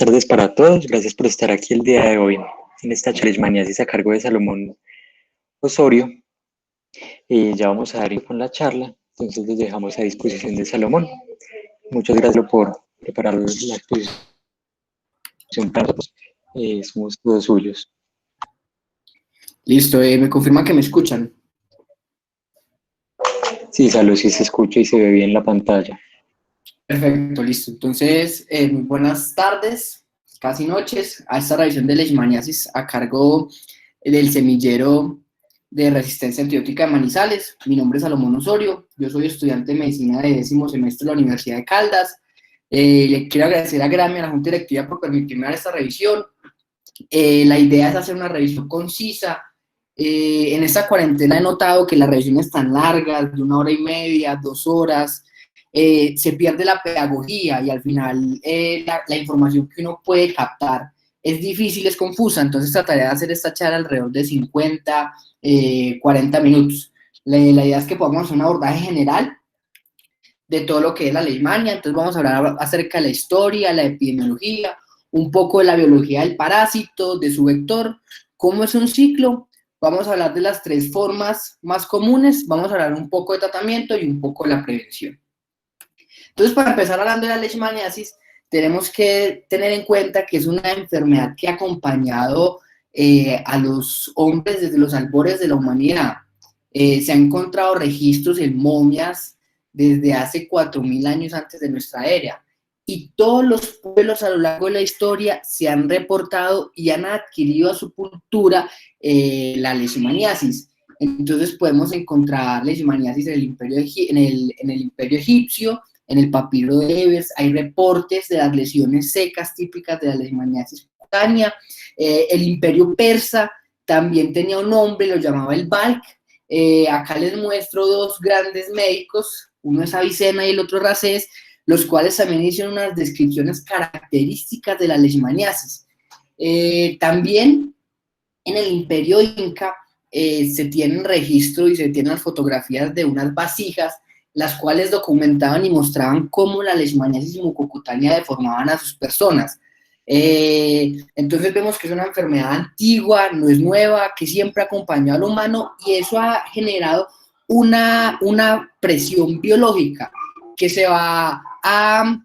tardes para todos. Gracias por estar aquí el día de hoy en esta leishmaniasis a cargo de Salomón Osorio. Ya vamos a dar con la charla, entonces los dejamos a disposición de Salomón. Muchas gracias por preparar la exposición para nosotros. Somos todos suyos. Listo, me confirman que me escuchan. Sí, Salo, sí se escucha y se ve bien la pantalla. Perfecto, listo. Entonces, muy buenas tardes, casi noches, a esta revisión de leishmaniasis a cargo del semillero de resistencia antibiótica de Manizales. Mi nombre es Salomón Osorio, yo soy estudiante de medicina de 10º semestre de la Universidad de Caldas. Le quiero agradecer a Grami, a la Junta Directiva, por permitirme dar esta revisión. La idea es hacer una revisión concisa. En esta cuarentena he notado que las revisiones tan largas, de 1 hora y media, 2 horas, se pierde la pedagogía y al final la información que uno puede captar es difícil, es confusa, entonces trataré de hacer esta charla alrededor de 50, 40 minutos. La idea es que podamos hacer un abordaje general de todo lo que es la leishmania, entonces vamos a hablar acerca de la historia, la epidemiología, un poco de la biología del parásito, de su vector, cómo es un ciclo. Vamos a hablar de las 3 formas más comunes, vamos a hablar un poco de tratamiento y un poco de la prevención. Entonces, para empezar hablando de la leishmaniasis, tenemos que tener en cuenta que es una enfermedad que ha acompañado a los hombres desde los albores de la humanidad. Se han encontrado registros en momias desde hace 4.000 años antes de nuestra era. Y todos los pueblos a lo largo de la historia se han reportado y han adquirido a su cultura la leishmaniasis. Entonces podemos encontrar leishmaniasis en el imperio egipcio, en el papiro de Ebers, hay reportes de las lesiones secas típicas de la leishmaniasis cutánea. El imperio persa también tenía un nombre, lo llamaba el Balk. Acá les muestro 2 grandes médicos, uno es Avicena y el otro Racés, los cuales también hicieron unas descripciones características de la leishmaniasis. También en el imperio inca se tienen registro y se tienen las fotografías de unas vasijas, las cuales documentaban y mostraban cómo la leishmaniasis mucocutánea deformaban a sus personas. Entonces vemos que es una enfermedad antigua, no es nueva, que siempre acompañó al humano, y eso ha generado una presión biológica que se va a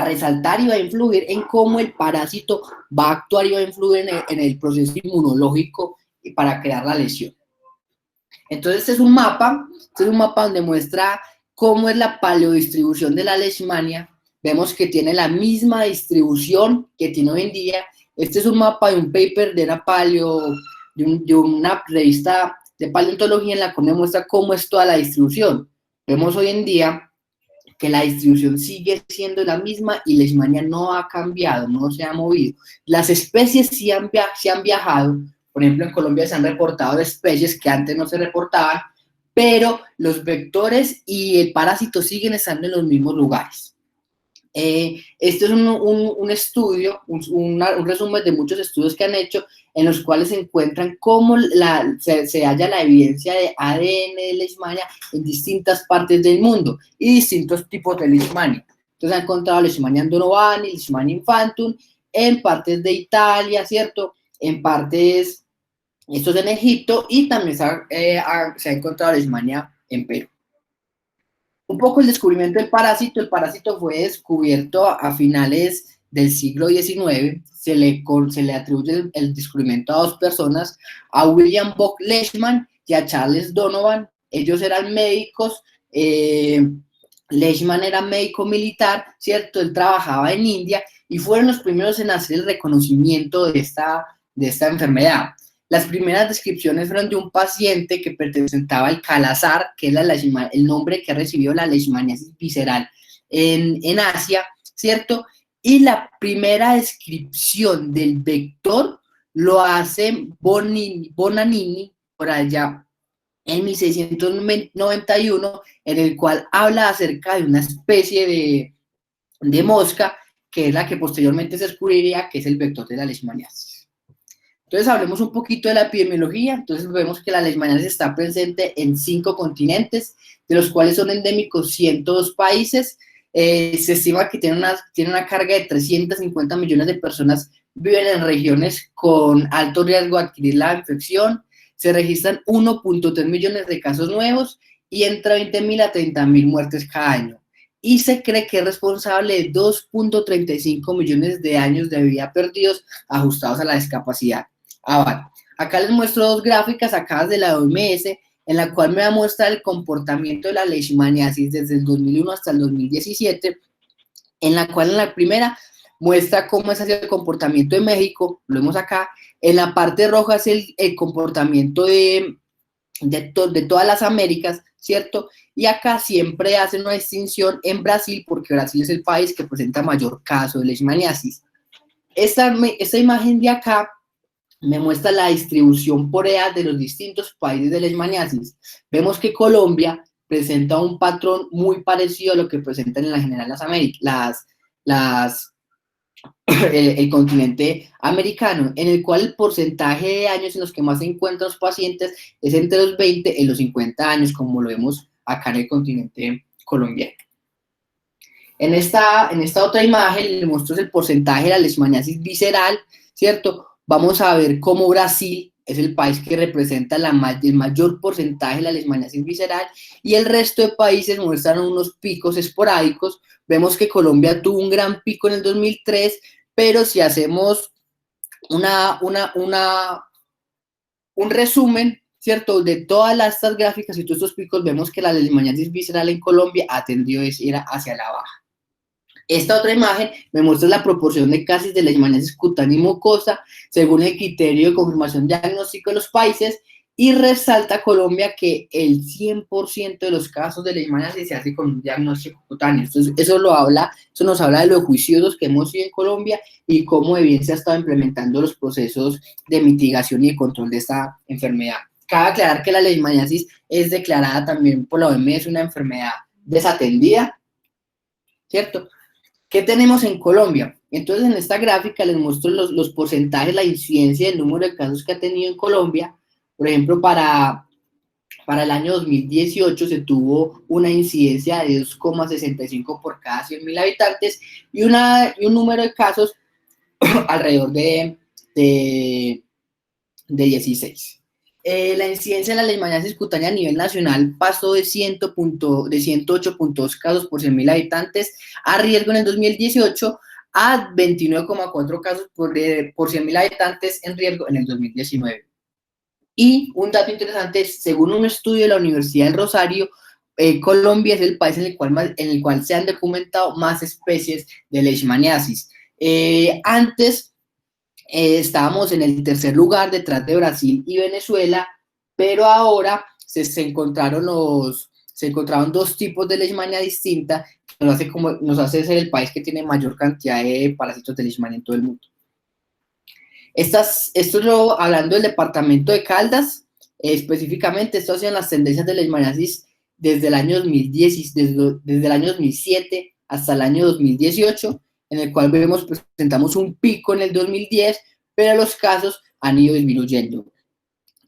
resaltar y va a influir en cómo el parásito va a actuar y va a influir en el proceso inmunológico para crear la lesión. Entonces este es un mapa donde muestra cómo es la paleodistribución de la leishmania. Vemos que tiene la misma distribución que tiene hoy en día. Este es un mapa de un paper de una revista de paleontología en la cual muestra cómo es toda la distribución. Vemos hoy en día que la distribución sigue siendo la misma y leishmania no ha cambiado, no se ha movido. Las especies sí han viajado. Por ejemplo, en Colombia se han reportado especies que antes no se reportaban, pero los vectores y el parásito siguen estando en los mismos lugares. Este es un estudio, un resumen de muchos estudios que han hecho, en los cuales se encuentran cómo se halla la evidencia de ADN de leishmania en distintas partes del mundo y distintos tipos de leishmania. Entonces han encontrado leishmania donovani, leishmania infantum, en partes de Italia, ¿cierto? En partes, esto es en Egipto, y también se ha encontrado leishmania en Perú. Un poco el descubrimiento del parásito. El parásito fue descubierto a finales del siglo XIX. Se le atribuye el descubrimiento a 2 personas, a William Bock Leishman y a Charles Donovan. Ellos eran médicos. Leishman era médico militar, ¿cierto? Él trabajaba en India y fueron los primeros en hacer el reconocimiento de esta enfermedad. Las primeras descripciones fueron de un paciente que presentaba el calazar, que es el nombre que ha recibido la leishmaniasis visceral en Asia, ¿cierto? Y la primera descripción del vector lo hace Bonanini por allá en 1691, en el cual habla acerca de una especie de mosca, que es la que posteriormente se descubriría que es el vector de la leishmaniasis. Entonces hablemos un poquito de la epidemiología. Entonces vemos que la leishmaniasis está presente en 5 continentes, de los cuales son endémicos 102 países. Se estima que tiene una carga de 350 millones de personas viven en regiones con alto riesgo de adquirir la infección. Se registran 1.3 millones de casos nuevos y entre 20.000 a 30.000 muertes cada año. Y se cree que es responsable de 2.35 millones de años de vida perdidos ajustados a la discapacidad. Ahora, acá les muestro dos gráficas sacadas de la OMS, en la cual me muestra el comportamiento de la leishmaniasis desde el 2001 hasta el 2017, en la cual en la primera muestra cómo es el comportamiento de México, lo vemos acá, en la parte roja es el comportamiento de todas las Américas, ¿cierto? Y acá siempre hacen una distinción en Brasil, porque Brasil es el país que presenta mayor caso de leishmaniasis. Esta imagen de acá me muestra la distribución por edad de los distintos países de leishmaniasis. Vemos que Colombia presenta un patrón muy parecido a lo que presentan en la general las Américas, el continente americano, en el cual el porcentaje de años en los que más se encuentran los pacientes es entre los 20 y los 50 años, como lo vemos acá en el continente colombiano. En esta otra imagen les muestro el porcentaje de la leishmaniasis visceral, ¿cierto? Vamos a ver cómo Brasil es el país que representa el mayor porcentaje de la leishmaniasis visceral y el resto de países muestran unos picos esporádicos. Vemos que Colombia tuvo un gran pico en el 2003, pero si hacemos un resumen, ¿cierto?, de todas estas gráficas y todos estos picos, vemos que la leishmaniasis visceral en Colombia ha tendido a ir hacia la baja. Esta otra imagen me muestra la proporción de casos de leishmaniasis cutánea y mucosa según el criterio de confirmación diagnóstico de los países y resalta Colombia que el 100% de los casos de leishmaniasis se hace con un diagnóstico cutáneo. Entonces, eso nos habla de lo juiciosos que hemos sido en Colombia y cómo de bien se ha estado implementando los procesos de mitigación y de control de esta enfermedad. Cabe aclarar que la leishmaniasis es declarada también por la OMS una enfermedad desatendida, ¿cierto? ¿Qué tenemos en Colombia? Entonces, en esta gráfica les muestro los porcentajes, la incidencia del número de casos que ha tenido en Colombia. Por ejemplo, para el año 2018 se tuvo una incidencia de 2,65 por cada 100.000 habitantes y un número de casos alrededor de 16. La incidencia de la leishmaniasis cutánea a nivel nacional pasó de 108.2 casos por 100.000 habitantes a riesgo en el 2018 a 29,4 casos por 100.000 habitantes en riesgo en el 2019. Y un dato interesante es, según un estudio de la Universidad del Rosario, Colombia es el país en el cual se han documentado más especies de leishmaniasis. Antes estábamos en el tercer lugar detrás de Brasil y Venezuela, pero ahora se encontraron dos tipos de leishmania distinta que nos hace ser el país que tiene mayor cantidad de parásitos de leishmania en todo el mundo. Hablando del departamento de Caldas, específicamente, estas son las tendencias de leishmaniasis desde el año 2007 hasta el año 2018, en el cual presentamos un pico en el 2010, pero los casos han ido disminuyendo.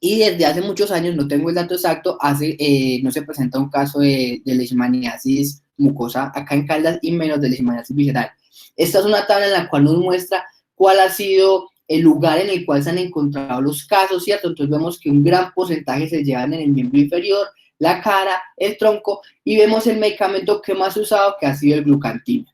Y desde hace muchos años, no tengo el dato exacto, no se presenta un caso de leishmaniasis mucosa acá en Caldas y menos de leishmaniasis visceral. Esta es una tabla en la cual nos muestra cuál ha sido el lugar en el cual se han encontrado los casos, ¿cierto? Entonces vemos que un gran porcentaje se llevan en el miembro inferior, la cara, el tronco, y vemos el medicamento que más usado, que ha sido el glucantina,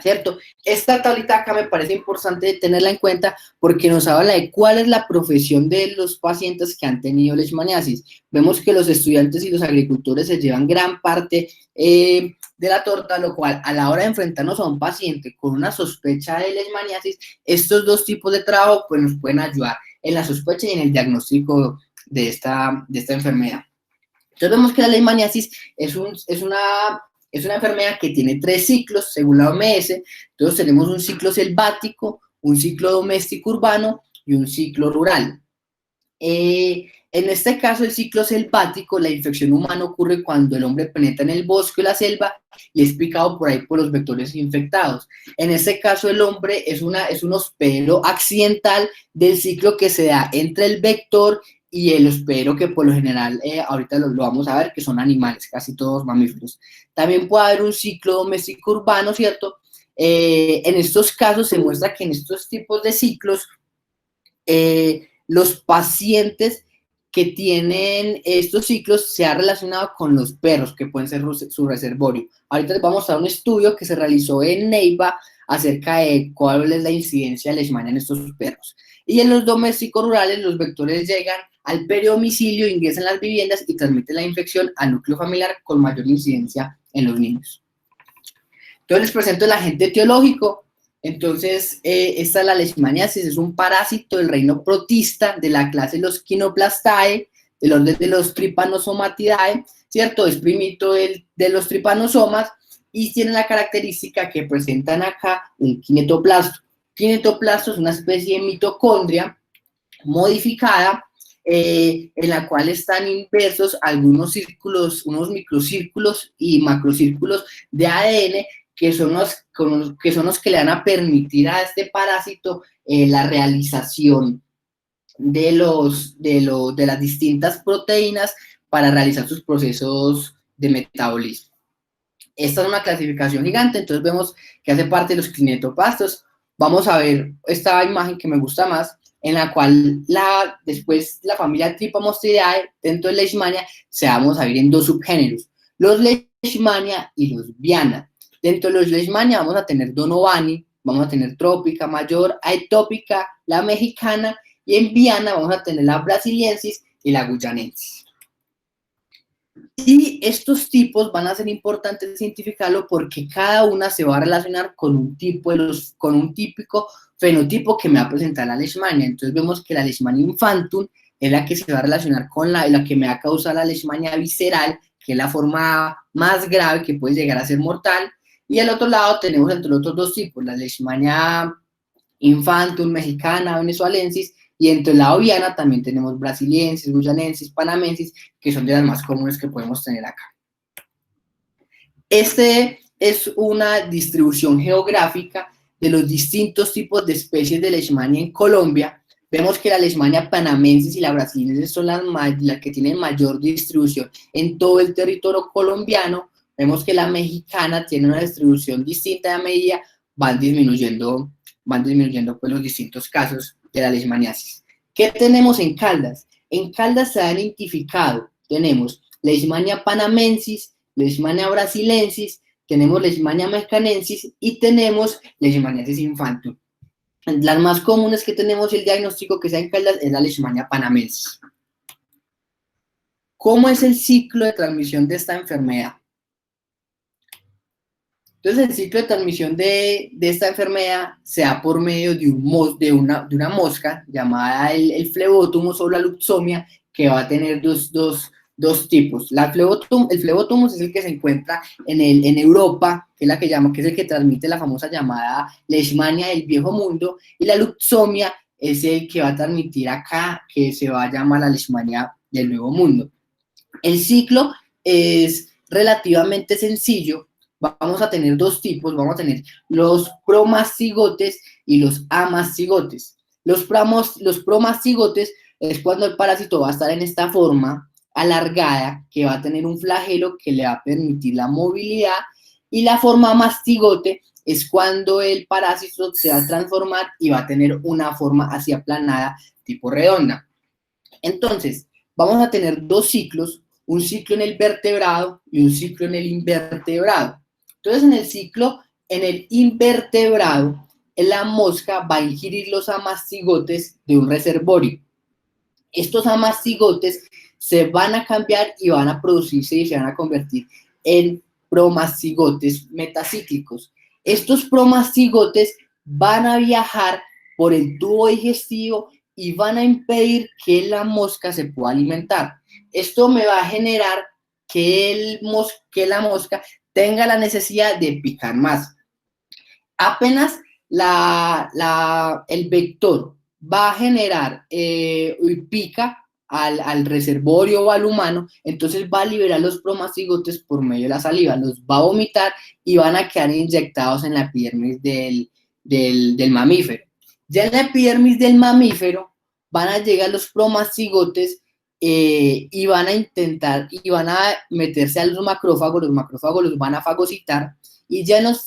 ¿cierto? Esta tablita acá me parece importante tenerla en cuenta porque nos habla de cuál es la profesión de los pacientes que han tenido leishmaniasis. Vemos que los estudiantes y los agricultores se llevan gran parte de la torta, lo cual a la hora de enfrentarnos a un paciente con una sospecha de leishmaniasis, estos dos tipos de trabajo pues, nos pueden ayudar en la sospecha y en el diagnóstico de esta enfermedad. Entonces vemos que la leishmaniasis es una enfermedad que tiene 3 ciclos, según la OMS. Entonces tenemos un ciclo selvático, un ciclo doméstico urbano y un ciclo rural. En este caso, el ciclo selvático, la infección humana ocurre cuando el hombre penetra en el bosque o la selva y es picado por ahí por los vectores infectados. En este caso, el hombre es un hospedero accidental del ciclo que se da entre el vector y el hospedero, que por lo general ahorita lo vamos a ver, que son animales, casi todos mamíferos. También puede haber un ciclo doméstico urbano, ¿cierto? En estos casos se muestra que en estos tipos de ciclos los pacientes que tienen estos ciclos se han relacionado con los perros, que pueden ser su reservorio. Ahorita les vamos a dar un estudio que se realizó en Neiva acerca de cuál es la incidencia de leishmania en estos perros. Y en los domésticos rurales, los vectores llegan al peridomicilio, ingresan a las viviendas y transmiten la infección al núcleo familiar con mayor incidencia en los niños. Entonces les presento el agente etiológico. Entonces, esta es la leishmaniasis, es un parásito del reino protista de la clase de los Quinoplastae, del orden de los Trypanosomatidae, ¿cierto? Es primito de los trypanosomas y tiene la característica que presentan acá un kinetoplasto. Kinetoplasto es una especie de mitocondria modificada en la cual están inversos algunos círculos, unos microcírculos y macrocírculos de ADN que son los que le van a permitir a este parásito la realización de las distintas proteínas para realizar sus procesos de metabolismo. Esta es una clasificación gigante, entonces vemos que hace parte de los kinetoplastos. Vamos a ver esta imagen que me gusta más, en la cual después la familia Trypanosomidae dentro de Leishmania se vamos a ver en dos subgéneros, los Leishmania y los Viana. Dentro de los Leishmania vamos a tener Donovani, vamos a tener Trópica Mayor, Aetópica, la mexicana, y en Viana vamos a tener la brasiliensis y la guyanensis. Y estos tipos van a ser importantes identificarlo porque cada una se va a relacionar con un típico fenotipo que me va a presentar la leishmania. Entonces vemos que la leishmania infantum es la que se va a relacionar con la que me va a causar la leishmania visceral, que es la forma más grave que puede llegar a ser mortal. Y al otro lado tenemos entre los otros dos tipos, la leishmania infantum, mexicana, venezuelensis, y entre el lado Viana también tenemos brasiliensis, guyanensis, panamensis, que son de las más comunes que podemos tener acá. Este es una distribución geográfica de los distintos tipos de especies de leishmania en Colombia. Vemos que la leishmania panamensis y la brasiliensis son las que tienen mayor distribución en todo el territorio colombiano. Vemos que la mexicana tiene una distribución distinta a medida van disminuyendo pues, los distintos casos de la leishmaniasis. ¿Qué tenemos en Caldas? En Caldas se ha identificado, tenemos leishmania panamensis, leishmania brasilensis, tenemos leishmania mexicanensis y tenemos leishmaniasis infantum. Las más comunes que tenemos el diagnóstico que se da en Caldas es la leishmania panamensis. ¿Cómo es el ciclo de transmisión de esta enfermedad? Entonces, el ciclo de transmisión de esta enfermedad se da por medio de una mosca llamada el Phlebotomus o la Luxomia, que va a tener dos tipos. El Phlebotomus es el que se encuentra en Europa, que es la que es el que transmite la famosa llamada leishmania del viejo mundo, y la Luxomia es el que va a transmitir acá, que se va a llamar la leishmania del nuevo mundo. El ciclo es relativamente sencillo. Vamos a tener dos tipos, vamos a tener los promastigotes y los amastigotes. Los promastigotes es cuando el parásito va a estar en esta forma alargada, que va a tener un flagelo que le va a permitir la movilidad, y la forma mastigote es cuando el parásito se va a transformar y va a tener una forma así aplanada, tipo redonda. Entonces, vamos a tener dos ciclos, un ciclo en el vertebrado y un ciclo en el invertebrado. Entonces, en el invertebrado, la mosca va a ingerir los amastigotes de un reservorio. Estos amastigotes se van a cambiar y van a producirse y se van a convertir en promastigotes metacíclicos. Estos promastigotes van a viajar por el tubo digestivo y van a impedir que la mosca se pueda alimentar. Esto me va a generar que la mosca tenga la necesidad de picar más. Apenas el vector va a generar y pica al reservorio o al humano, entonces va a liberar los promastigotes por medio de la saliva, los va a vomitar y van a quedar inyectados en la epidermis del mamífero. Ya en la epidermis del mamífero van a llegar los promastigotes y van a intentar, y van a meterse a los macrófagos los van a fagocitar, y ya en los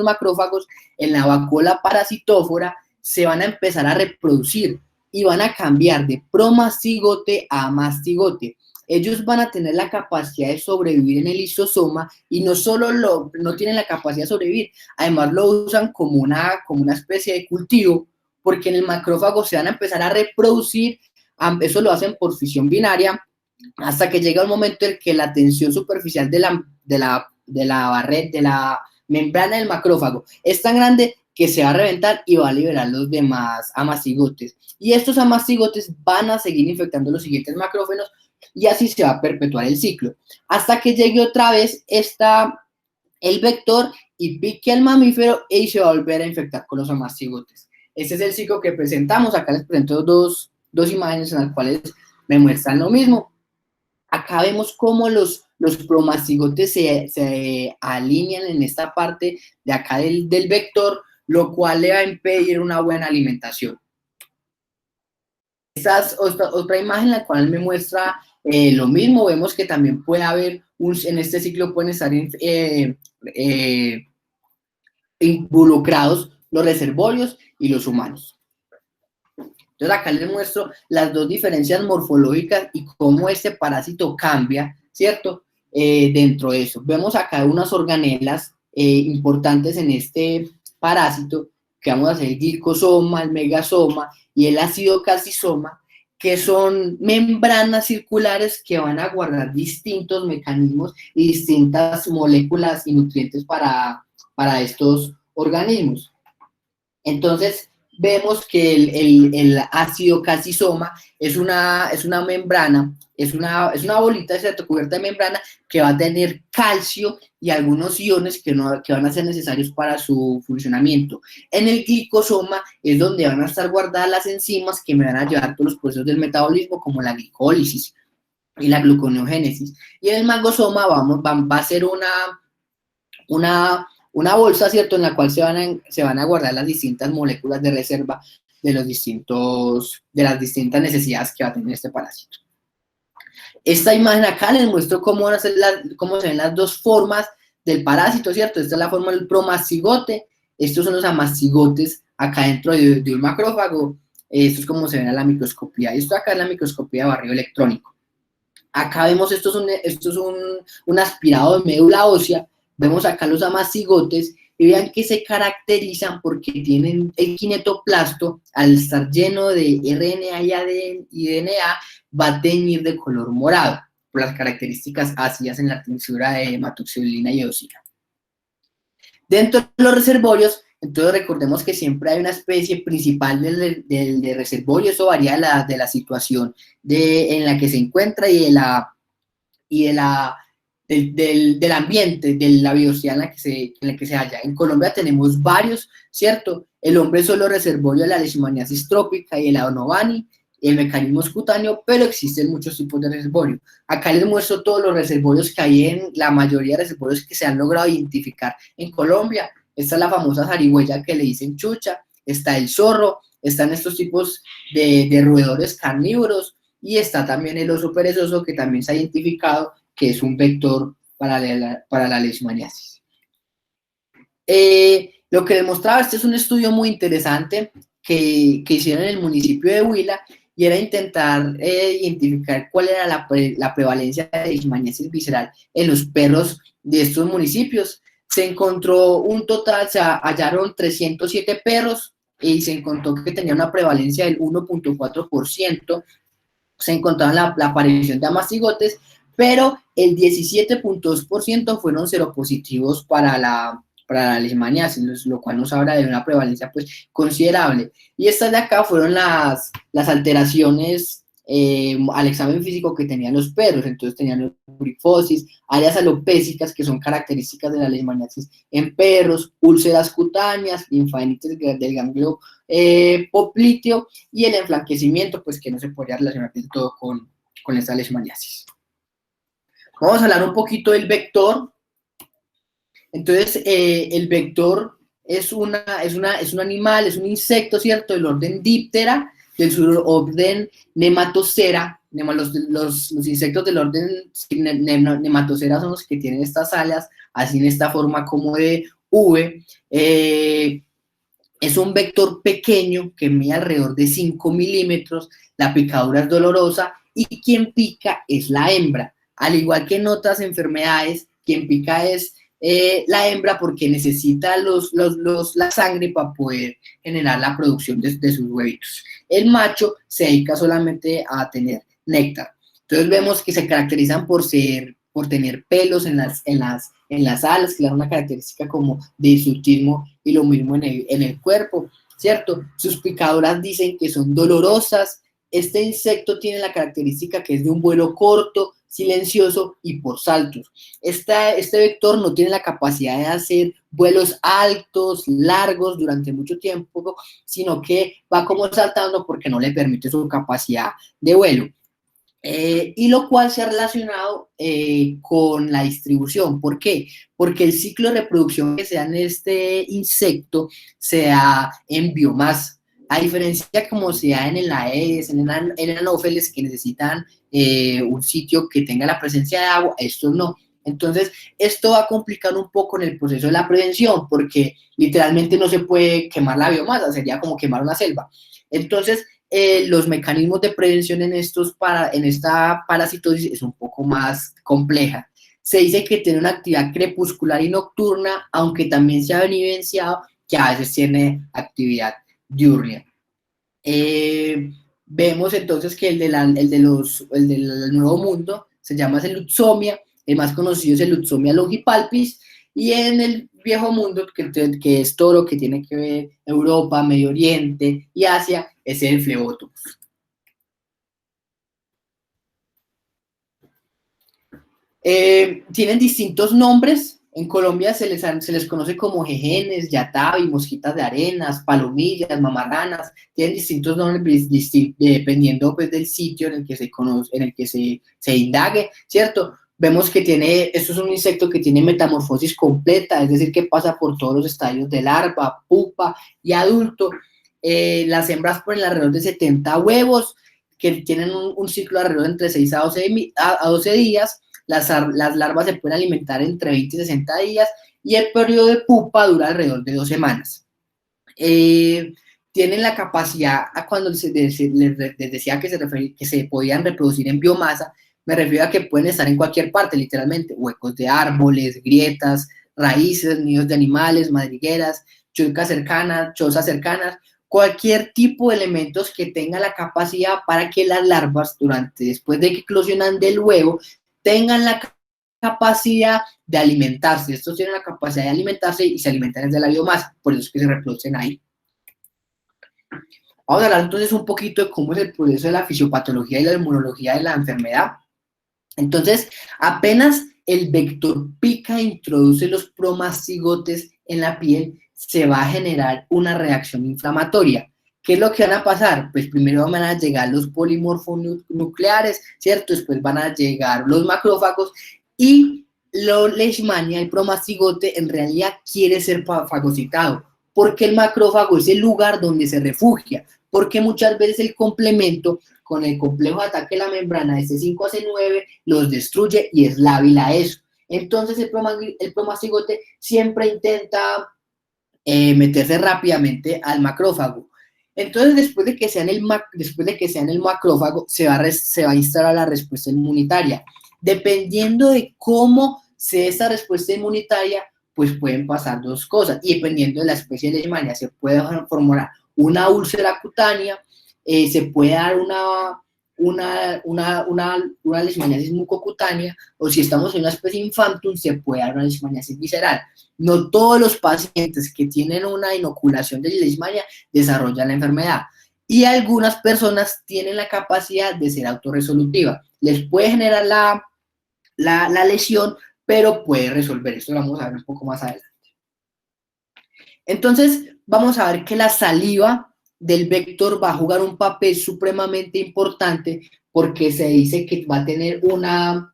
macrófagos, en la vacuola parasitófora, se van a empezar a reproducir, y van a cambiar de promastigote a mastigote. Ellos van a tener la capacidad de sobrevivir en el listosoma, y no solo no tienen la capacidad de sobrevivir, además lo usan como una especie de cultivo, porque en el macrófago se van a empezar a reproducir. Eso lo hacen por fisión binaria, hasta que llega un momento en que la tensión superficial de la membrana del macrófago es tan grande que se va a reventar y va a liberar los demás amastigotes. Y estos amastigotes van a seguir infectando los siguientes macrófagos, y así se va a perpetuar el ciclo, hasta que llegue otra vez el vector y pique al mamífero y se va a volver a infectar con los amastigotes. Este es el ciclo que presentamos. Acá les presento dos imágenes en las cuales me muestran lo mismo. Acá vemos cómo los promastigotes se alinean en esta parte de acá del vector, lo cual le va a impedir una buena alimentación. Esta es otra imagen en la cual me muestra lo mismo. Vemos que también puede haber, en este ciclo pueden estar involucrados los reservorios y los humanos. Entonces acá les muestro las dos diferencias morfológicas y cómo este parásito cambia, ¿cierto? Dentro de eso. Vemos acá unas organelas importantes en este parásito, que vamos a hacer el glicosoma, el megasoma y el acidocaxisoma, que son membranas circulares que van a guardar distintos mecanismos y distintas moléculas y nutrientes para estos organismos. Entonces, vemos que el acidocaxisoma es una membrana, es una bolita, ¿cierto?, cubierta de membrana, que va a tener calcio y algunos iones que van a ser necesarios para su funcionamiento. En el glicosoma es donde van a estar guardadas las enzimas que me van a llevar todos los procesos del metabolismo, como la glicólisis y la gluconeogénesis. Y en el magosoma va a ser una bolsa, ¿cierto?, en la cual se van a guardar las distintas moléculas de reserva de las distintas necesidades que va a tener este parásito. Esta imagen acá les muestro cómo se ven las dos formas del parásito, ¿cierto? Esta es la forma del promastigote, estos son los amastigotes acá dentro de un macrófago. Esto es como se ven a la microscopía, y esto acá es la microscopía de barrido electrónico. Acá vemos, esto es un aspirado de médula ósea. Vemos acá los amastigotes y vean que se caracterizan porque tienen el kinetoplasto, al estar lleno de RNA y DNA, va a teñir de color morado por las características ácidas en la textura de hematoxilina y eosina. Dentro de los reservorios, entonces recordemos que siempre hay una especie principal de reservorio. Eso varía de la situación en la que se encuentra y del ambiente, de la biodiversidad en la que se halla. En Colombia tenemos varios, ¿cierto? El hombre es solo reservorio de la leishmaniasis trópica y el Adonobani, el mecanismo es cutáneo, pero existen muchos tipos de reservorio. Acá les muestro todos los reservorios que hay, en la mayoría de reservorios que se han logrado identificar en Colombia. Esta es la famosa zarigüeya que le dicen chucha, está el zorro, están estos tipos de roedores carnívoros, y está también el oso perezoso, que también se ha identificado que es un vector para la leishmaniasis. Lo que demostraba, este es un estudio muy interesante que hicieron en el municipio de Huila, y era intentar identificar cuál era la prevalencia de leishmaniasis visceral en los perros de estos municipios. Se encontró un total, se hallaron 307 perros y se encontró que tenía una prevalencia del 1.4%. Se encontraba la aparición de amastigotes, pero el 17.2% fueron seropositivos para la leishmaniasis, lo cual nos habla de una prevalencia pues considerable. Y estas de acá fueron las alteraciones al examen físico que tenían los perros. Entonces tenían purifosis, áreas alopécicas, que son características de la leishmaniasis en perros, úlceras cutáneas, linfadenitis del ganglio popliteo, y el enflaquecimiento, pues que no se podría relacionar del todo con esta leishmaniasis. Vamos a hablar un poquito del vector. Entonces, el vector es un animal, es un insecto, ¿cierto?, del orden Diptera, del suborden Nematocera, los insectos del orden Nematocera son los que tienen estas alas, así en esta forma como de V. Es un vector pequeño que mide alrededor de 5 milímetros, la picadura es dolorosa y quien pica es la hembra. Al igual que en otras enfermedades, quien pica es la hembra porque necesita la sangre para poder generar la producción de sus huevitos. El macho se dedica solamente a tener néctar. Entonces vemos que se caracterizan por tener pelos en las alas, que le dan una característica como de hirsutismo, y lo mismo en el cuerpo, ¿cierto? Sus picaduras dicen que son dolorosas. Este insecto tiene la característica que es de un vuelo corto, silencioso y por saltos. Este vector no tiene la capacidad de hacer vuelos altos, largos durante mucho tiempo, sino que va como saltando porque no le permite su capacidad de vuelo. Y lo cual se ha relacionado con la distribución. ¿Por qué? Porque el ciclo de reproducción que se da en este insecto se da en biomasa, a diferencia como se da en el Aedes, en el Anopheles, que necesitan un sitio que tenga la presencia de agua, estos no. Entonces, esto va a complicar un poco en el proceso de la prevención, porque literalmente no se puede quemar la biomasa, sería como quemar una selva. Entonces, los mecanismos de prevención en esta parasitosis es un poco más compleja. Se dice que tiene una actividad crepuscular y nocturna, aunque también se ha evidenciado que a veces tiene actividad diurna. Vemos entonces que el del Nuevo Mundo se llama Seleucomia, el más conocido es Seleucomia longipalpis, y en el Viejo Mundo, que es todo lo que tiene que ver Europa, Medio Oriente y Asia, es el Phlebotomus. Tienen distintos nombres. En Colombia se les conoce como jejenes, yatavi, mosquitas de arenas, palomillas, mamarranas. Tienen distintos nombres dependiendo pues, del sitio en el que se conoce, en el que se indague, ¿cierto? Vemos que esto es un insecto que tiene metamorfosis completa, es decir, que pasa por todos los estadios de larva, pupa y adulto. Las hembras ponen alrededor de 70 huevos, que tienen un ciclo alrededor de entre 6 a 12 días. Las larvas se pueden alimentar entre 20 y 60 días y el periodo de pupa dura alrededor de 2 semanas. Tienen la capacidad, cuando les decía que se podían reproducir en biomasa, me refiero a que pueden estar en cualquier parte, literalmente, huecos de árboles, grietas, raíces, nidos de animales, madrigueras, chozas cercanas, cualquier tipo de elementos que tenga la capacidad para que las larvas, después de que eclosionan del huevo, tengan la capacidad de alimentarse. Estos tienen la capacidad de alimentarse y se alimentan desde la biomasa, por eso es que se reproducen ahí. Vamos a hablar entonces un poquito de cómo es el proceso de la fisiopatología y la inmunología de la enfermedad. Entonces, apenas el vector pica e introduce los promastigotes en la piel, se va a generar una reacción inflamatoria. ¿Qué es lo que van a pasar? Pues primero van a llegar los polimorfonucleares, ¿cierto? Después van a llegar los macrófagos y la leishmania, el promastigote, en realidad quiere ser fagocitado, porque el macrófago es el lugar donde se refugia, porque muchas veces el complemento con el complejo de ataque de la membrana de C5AC9 los destruye y es lábil a eso. Entonces el promastigote siempre intenta meterse rápidamente al macrófago. Entonces, después de que sea en el macrófago, se va a instalar la respuesta inmunitaria. Dependiendo de cómo sea esta respuesta inmunitaria, pues pueden pasar dos cosas. Y dependiendo de la especie de leishmania, se puede formar una úlcera cutánea, se puede dar una leishmaniasis mucocutánea, o si estamos en una especie infantum, se puede dar una leishmaniasis visceral. No todos los pacientes que tienen una inoculación de leishmania desarrollan la enfermedad, y algunas personas tienen la capacidad de ser autorresolutiva. Les puede generar la lesión, pero puede resolver. Esto lo vamos a ver un poco más adelante. Entonces, vamos a ver que la saliva del vector va a jugar un papel supremamente importante, porque se dice que va a tener una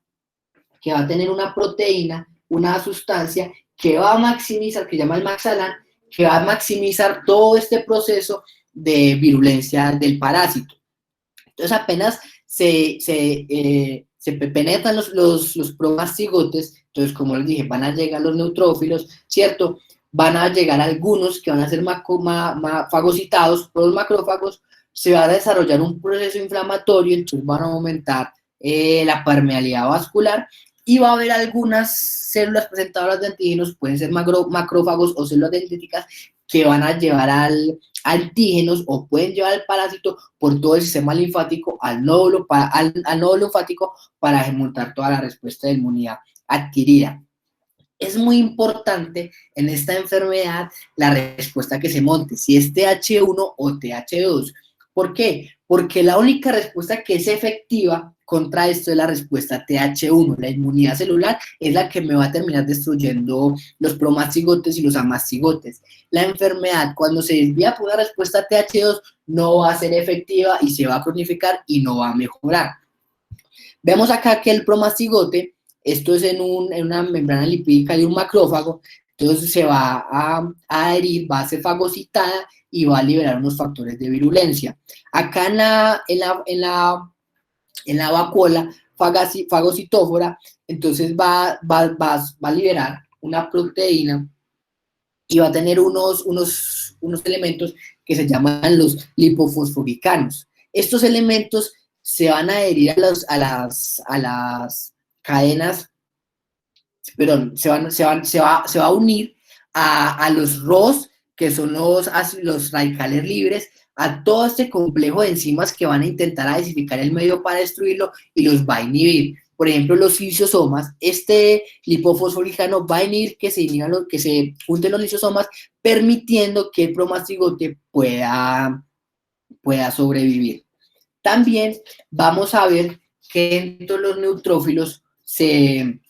proteína, una sustancia que va a maximizar, que se llama el maxalan, que va a maximizar todo este proceso de virulencia del parásito. Entonces, apenas se penetran los promastigotes, entonces como les dije, van a llegar los neutrófilos, ¿cierto? Van a llegar algunos que van a ser fagocitados por los macrófagos, se va a desarrollar un proceso inflamatorio, entonces van a aumentar la permeabilidad vascular y va a haber algunas células presentadoras de antígenos, pueden ser macrófagos o células dendríticas, que van a llevar antígenos o pueden llevar al parásito por todo el sistema linfático al nódulo linfático para montar toda la respuesta de inmunidad adquirida. Es muy importante en esta enfermedad la respuesta que se monte, si es TH1 o TH2. ¿Por qué? Porque la única respuesta que es efectiva contra esto es la respuesta TH1. La inmunidad celular es la que me va a terminar destruyendo los promastigotes y los amastigotes. La enfermedad, cuando se desvía por una respuesta TH2, no va a ser efectiva y se va a cronificar y no va a mejorar. Vemos acá que el promastigote, esto es en una membrana lipídica de un macrófago, entonces se va a adherir, va a ser fagocitada y va a liberar unos factores de virulencia. Acá en la vacuola fagocitófora, entonces va a liberar una proteína y va a tener unos elementos que se llaman los lipofosforicanos. Estos elementos se van a adherir a las cadenas, perdón, se va a unir a los ROS, que son los radicales libres, a todo este complejo de enzimas que van a intentar acidificar el medio para destruirlo y los va a inhibir. Por ejemplo, los lisosomas, este lipofosforicano va a inhibir que se junten los lisosomas, permitiendo que el promastigote pueda sobrevivir. También vamos a ver que entre los neutrófilos se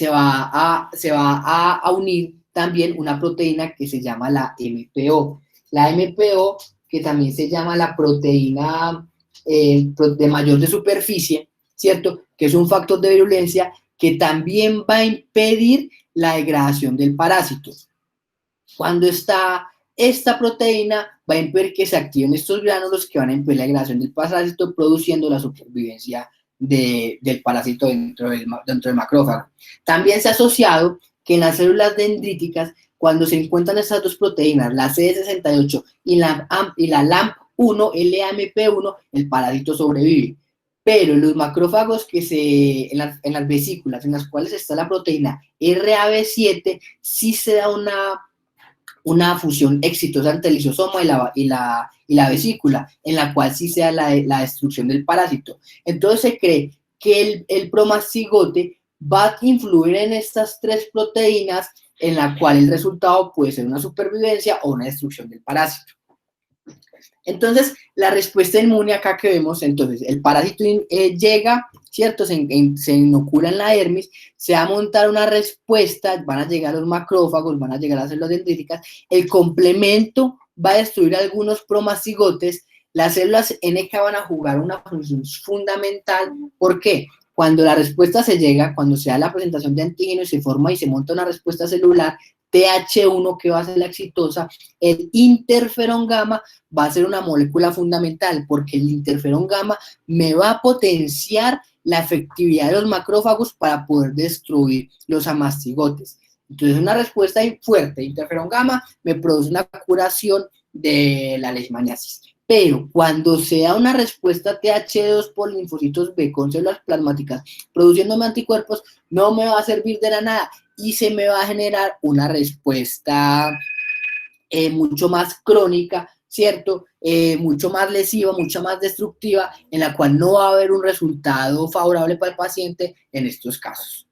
va a unir también una proteína que se llama la MPO. La MPO, que también se llama la proteína de mayor de superficie, ¿cierto? Que es un factor de virulencia que también va a impedir la degradación del parásito. Cuando está esta proteína, va a impedir que se activen estos gránulos que van a impedir la degradación del parásito, produciendo la supervivencia del parásito dentro del macrófago. También se ha asociado que en las células dendríticas, cuando se encuentran estas dos proteínas, la CD68 y la LAMP1, LAMP1, el parásito sobrevive. Pero los macrófagos en las vesículas, en las cuales está la proteína RAB7, sí se da una fusión exitosa entre el lisosoma y la vesícula, en la cual sí se da la destrucción del parásito. Entonces se cree que el promastigote va a influir en estas tres proteínas, en la cual el resultado puede ser una supervivencia o una destrucción del parásito. Entonces, la respuesta inmune acá que vemos, entonces, el parásito llega, ¿cierto? Se inocula en la dermis, se va a montar una respuesta, van a llegar los macrófagos, van a llegar las células dendríticas, el complemento va a destruir algunos promastigotes, las células NK van a jugar una función fundamental. ¿Por qué? Cuando la respuesta se llega, cuando se da la presentación de antígenos, se forma y se monta una respuesta celular, TH1, que va a ser la exitosa, el interferón gamma va a ser una molécula fundamental, porque el interferón gamma me va a potenciar la efectividad de los macrófagos para poder destruir los amastigotes. Entonces, una respuesta fuerte de interferón gamma me produce una curación de la leishmaniasis. Pero cuando se da una respuesta TH2 por linfocitos B con células plasmáticas produciéndome anticuerpos, no me va a servir de nada y se me va a generar una respuesta mucho más crónica, ¿cierto? Mucho más lesiva, mucho más destructiva, en la cual no va a haber un resultado favorable para el paciente en estos casos.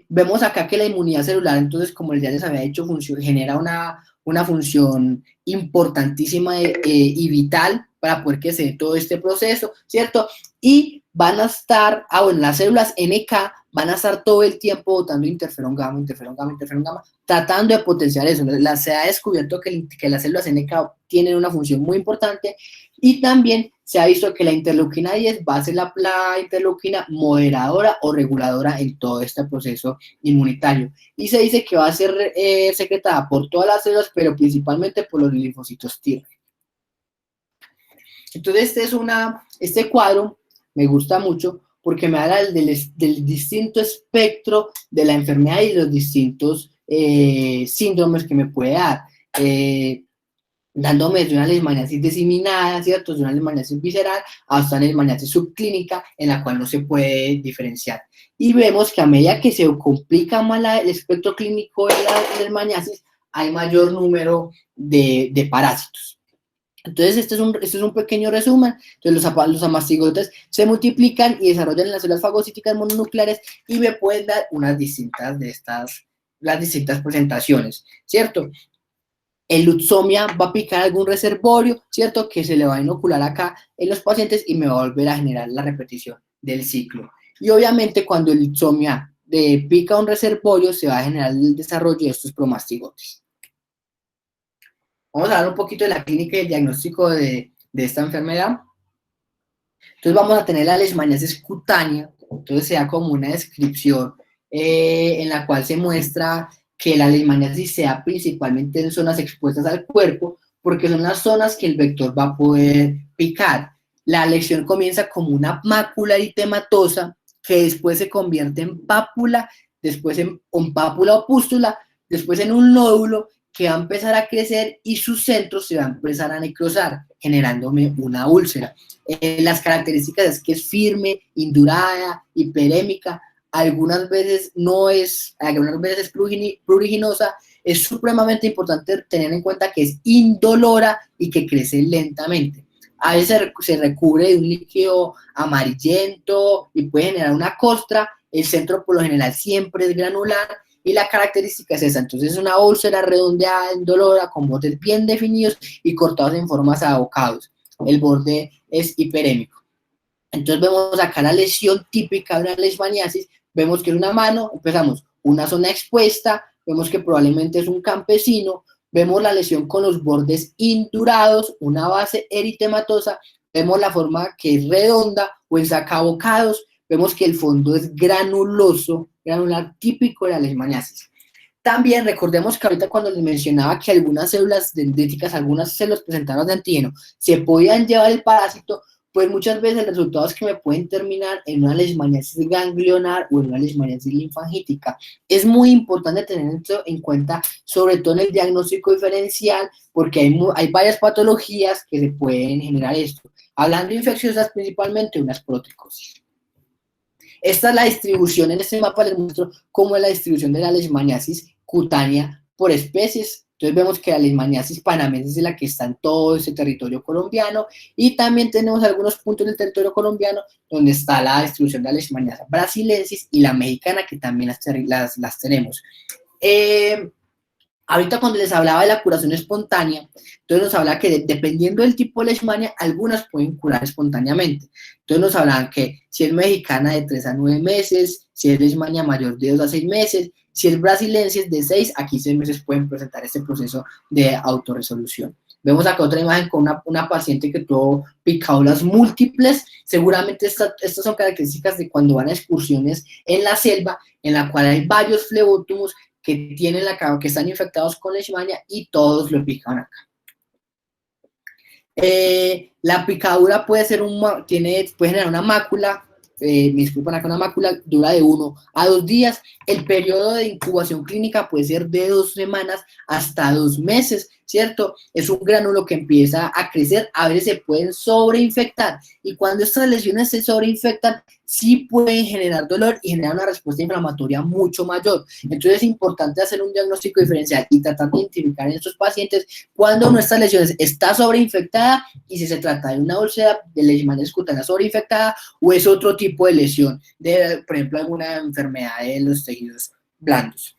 Vemos acá que la inmunidad celular, entonces, como ya les había dicho, genera una función importantísima y vital para poder que se dé todo este proceso, ¿cierto? Y van a estar, las células NK van a estar todo el tiempo botando interferón gamma, tratando de potenciar eso. Se ha descubierto que las células NK tienen una función muy importante y también se ha visto que la interleuquina 10 va a ser la interleuquina moderadora o reguladora en todo este proceso inmunitario. Y se dice que va a ser secretada por todas las células, pero principalmente por los linfocitos T. Entonces, este cuadro me gusta mucho porque me habla del distinto espectro de la enfermedad y los distintos síndromes que me puede dar. Dándome de una leishmaniasis diseminada, ¿cierto? De una leishmaniasis visceral hasta una leishmaniasis subclínica en la cual no se puede diferenciar. Y vemos que a medida que se complica más el espectro clínico de la leishmaniasis, hay mayor número de parásitos. Entonces, este es un pequeño resumen. Entonces, los amastigotes se multiplican y desarrollan las células fagocíticas mononucleares y me pueden dar las distintas presentaciones, ¿cierto? El Lutzomia va a picar algún reservorio, ¿cierto? Que se le va a inocular acá en los pacientes y me va a volver a generar la repetición del ciclo. Y obviamente cuando el Lutzomia pica un reservorio se va a generar el desarrollo de estos promastigotes. Vamos a hablar un poquito de la clínica y el diagnóstico de esta enfermedad. Entonces vamos a tener la leishmaniasis cutánea, entonces se da como una descripción en la cual se muestra que la leishmaniasis se da principalmente en zonas expuestas al cuerpo, porque son las zonas que el vector va a poder picar. La lesión comienza como una mácula eritematosa, que después se convierte en pápula, después en pápula o pústula, después en un nódulo que va a empezar a crecer y su centro se va a empezar a necrosar, generándome una úlcera. Las características es que es firme, indurada, hiperémica, algunas veces es pruriginosa. Es supremamente importante tener en cuenta que es indolora y que crece lentamente. A veces se recubre de un líquido amarillento y puede generar una costra. El centro por lo general siempre es granular y la característica es esa. Entonces es una úlcera redondeada, indolora, con bordes bien definidos y cortados en formas de abocados. El borde es hiperémico. Entonces vemos acá la lesión típica de una leishmaniasis. Vemos que es una mano, empezamos, una zona expuesta, vemos que probablemente es un campesino, vemos la lesión con los bordes indurados, una base eritematosa, vemos la forma que es redonda o en sacabocados, vemos que el fondo es granuloso, granular típico de la leishmaniasis. También recordemos que ahorita cuando les mencionaba que algunas células dendríticas, algunas células presentadoras de antígeno, se podían llevar el parásito, pues muchas veces el resultado es que me pueden terminar en una leishmaniasis ganglionar o en una leishmaniasis linfangítica. Es muy importante tener esto en cuenta, sobre todo en el diagnóstico diferencial, porque hay varias patologías que se pueden generar esto. Hablando infecciosas, principalmente unas protricosis. Esta es la distribución, en este mapa les muestro cómo es la distribución de la leishmaniasis cutánea por especies. Entonces vemos que la leishmaniasis panamense es la que está en todo ese territorio colombiano y también tenemos algunos puntos del territorio colombiano donde está la distribución de la leishmaniasis brasilensis y la mexicana, que también las tenemos. Ahorita cuando les hablaba de la curación espontánea, entonces nos hablaba que dependiendo del tipo de leishmania, algunas pueden curar espontáneamente. Entonces nos hablaban que si es mexicana de 3 a 9 meses, si es leishmania mayor de 2 a 6 meses, si es brasilensis de 6 a 15 meses pueden presentar este proceso de autorresolución. Vemos acá otra imagen con una paciente que tuvo picaduras múltiples. Seguramente estas son características de cuando van a excursiones en la selva, en la cual hay varios flebótomos que están infectados con leishmania y todos lo pican acá. La picadura puede generar una mácula, me disculpan acá, una mácula dura de 1 a 2 días. El periodo de incubación clínica puede ser de 2 semanas hasta 2 meses, ¿cierto? Es un gránulo que empieza a crecer, a veces se pueden sobreinfectar y cuando estas lesiones se sobreinfectan, sí pueden generar dolor y generar una respuesta inflamatoria mucho mayor. Entonces es importante hacer un diagnóstico diferencial y tratar de identificar en estos pacientes cuando nuestra lesión está sobreinfectada y si se trata de una úlcera de leishmaniasis cutánea sobreinfectada o es otro tipo de lesión, por ejemplo, alguna enfermedad de los tejidos blandos,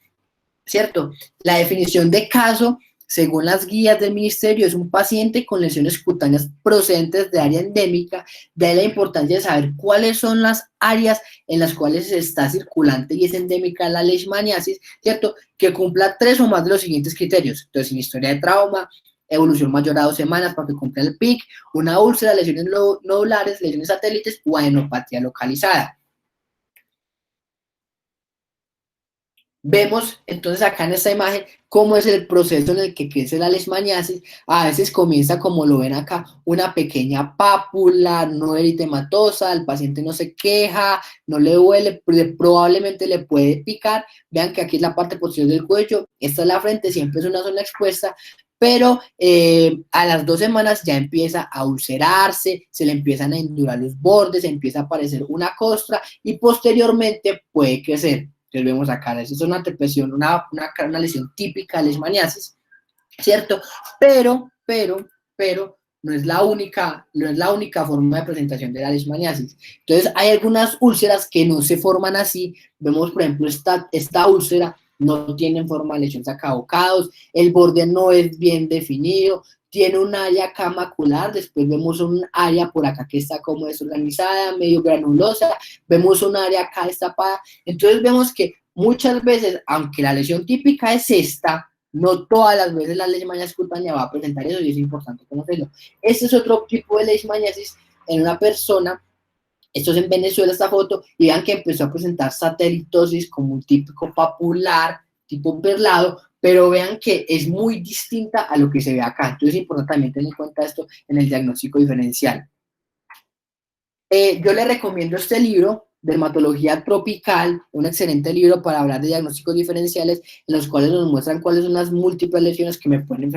¿cierto? La definición de caso, según las guías del ministerio, es un paciente con lesiones cutáneas procedentes de área endémica. De ahí la importancia de saber cuáles son las áreas en las cuales se está circulante y es endémica la leishmaniasis, ¿cierto? Que cumpla 3 o más de los siguientes criterios. Entonces, sin historia de trauma, evolución mayor a 2 semanas para que cumpla el PIC, una úlcera, lesiones nodulares, lesiones satélites o adenopatía localizada. Vemos entonces acá en esta imagen cómo es el proceso en el que crece la leishmaniasis. A veces comienza, como lo ven acá, una pequeña pápula no eritematosa, el paciente no se queja, no le duele, probablemente le puede picar. Vean que aquí es la parte posterior del cuello, esta es la frente, siempre es una zona expuesta, pero a las 2 semanas ya empieza a ulcerarse, se le empiezan a endurar los bordes, empieza a aparecer una costra y posteriormente puede crecer. Entonces vemos acá, esa es una depresión, una lesión típica de leishmaniasis, ¿cierto? Pero no es la única forma de presentación de la leishmaniasis. Entonces hay algunas úlceras que no se forman así. Vemos, por ejemplo, esta úlcera no tiene forma de lesión sacabocados, el borde no es bien definido, tiene un área acá macular, después vemos un área por acá que está como desorganizada, medio granulosa, vemos un área acá destapada. Entonces vemos que muchas veces, aunque la lesión típica es esta, no todas las veces la leishmaniasis cutánea va a presentar eso y es importante conocerlo. Este es otro tipo de leishmaniasis en una persona. Esto es en Venezuela, esta foto, y vean que empezó a presentar satelitosis como un típico papular, tipo perlado, pero vean que es muy distinta a lo que se ve acá. Entonces es importante también tener en cuenta esto en el diagnóstico diferencial. Yo le recomiendo este libro, Dermatología Tropical, un excelente libro para hablar de diagnósticos diferenciales, en los cuales nos muestran cuáles son las múltiples lesiones que me pueden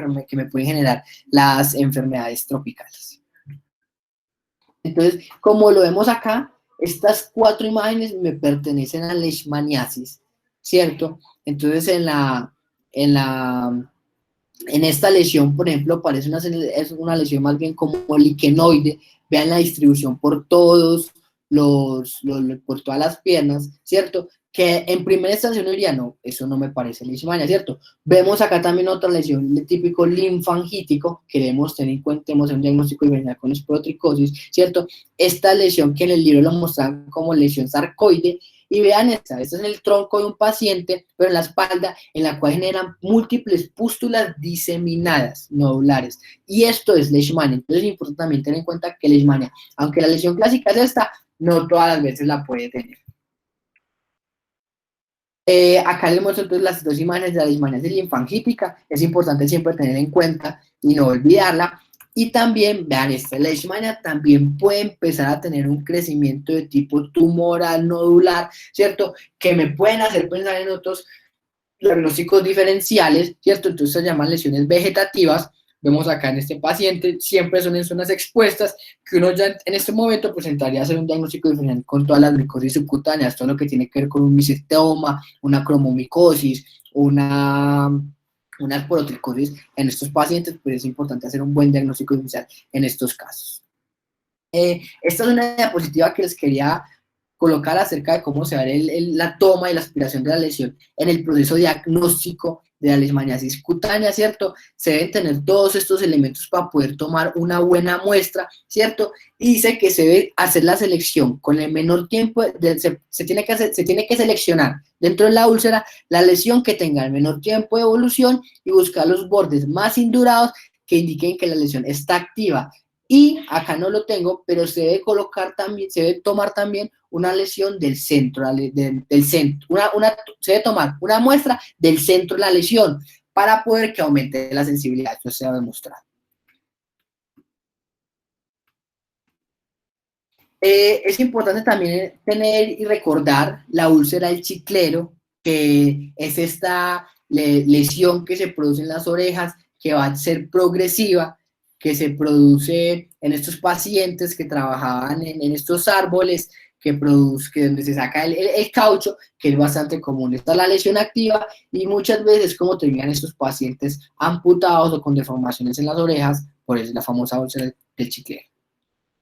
generar las enfermedades tropicales. Entonces, como lo vemos acá, estas 4 imágenes me pertenecen a leishmaniasis, ¿cierto? Entonces, en esta lesión, por ejemplo, parece es una lesión más bien como liquenoide. Vean la distribución por todos por todas las piernas, ¿cierto? Que en primera instancia uno diría, no, eso no me parece leishmania, ¿cierto? Vemos acá también otra lesión de típico linfangítico, que debemos tener en cuenta, tenemos un diagnóstico diferencial con esporotricosis, ¿cierto? Esta lesión que en el libro lo muestran como lesión sarcoide, y vean esta es el tronco de un paciente, pero en la espalda, en la cual generan múltiples pústulas diseminadas, nodulares. Y esto es leishmania. Entonces es importante también tener en cuenta que leishmania, aunque la lesión clásica es esta, no todas las veces la puede tener. Acá les muestro entonces las 2 imágenes de la leishmaniasis linfangítica. Es importante siempre tener en cuenta y no olvidarla. Y también, vean, esta leishmania también puede empezar a tener un crecimiento de tipo tumoral nodular, ¿cierto? Que me pueden hacer pensar en otros diagnósticos diferenciales, ¿cierto? Entonces se llaman lesiones vegetativas. Vemos acá en este paciente, siempre son en zonas expuestas, que uno ya en este momento presentaría hacer un diagnóstico diferencial con todas las micosis subcutáneas, todo lo que tiene que ver con un misestoma, una cromomicosis, una esporotricosis en estos pacientes, pues es importante hacer un buen diagnóstico diferencial en estos casos. Esta es una diapositiva que les quería colocar acerca de cómo se ve la toma y la aspiración de la lesión en el proceso diagnóstico de la leishmaniasis cutánea, ¿cierto? Se deben tener todos estos elementos para poder tomar una buena muestra, ¿cierto? Y dice que se debe hacer la selección con el menor tiempo, se tiene que seleccionar dentro de la úlcera la lesión que tenga el menor tiempo de evolución y buscar los bordes más indurados que indiquen que la lesión está activa. Y acá no lo tengo, pero se debe colocar también, se debe tomar también una lesión del centro, del centro, se debe tomar una muestra del centro de la lesión para poder que aumente la sensibilidad. Esto se ha demostrado. Es importante también tener y recordar la úlcera del chiclero, que es esta lesión que se produce en las orejas, que va a ser progresiva, que se produce en estos pacientes que trabajaban en estos árboles, que donde se saca el caucho, que es bastante común. Esta es la lesión activa y muchas veces como terminan estos pacientes amputados o con deformaciones en las orejas, por eso la famosa úlcera del chiclero.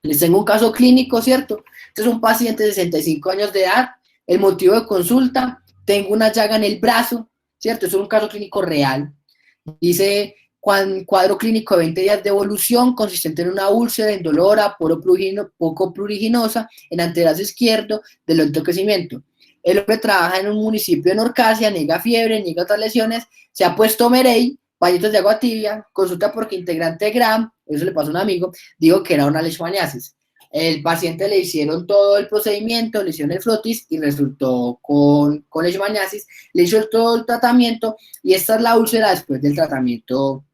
Les tengo un caso clínico, ¿cierto? Este es un paciente de 65 años de edad, el motivo de consulta, tengo una llaga en el brazo, ¿cierto? Eso es un caso clínico real. Dice, cuadro clínico de 20 días de evolución, consistente en una úlcera indolora, poco pruriginosa, en antebrazo izquierdo, de lento crecimiento. El hombre trabaja en un municipio de Norcasia, niega fiebre, niega otras lesiones, se ha puesto Merey, bañitos de agua tibia, consulta porque integrante Gram, eso le pasó a un amigo, dijo que era una leishmaniasis. El paciente le hicieron todo el procedimiento, le hicieron el frotis y resultó con leishmaniasis, le hizo todo el tratamiento y esta es la úlcera después del tratamiento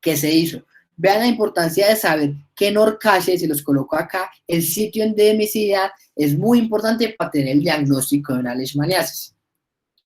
que se hizo. Vean la importancia de saber que en Orcasia, si los coloco acá, el sitio de endemicidad es muy importante para tener el diagnóstico de una leishmaniasis.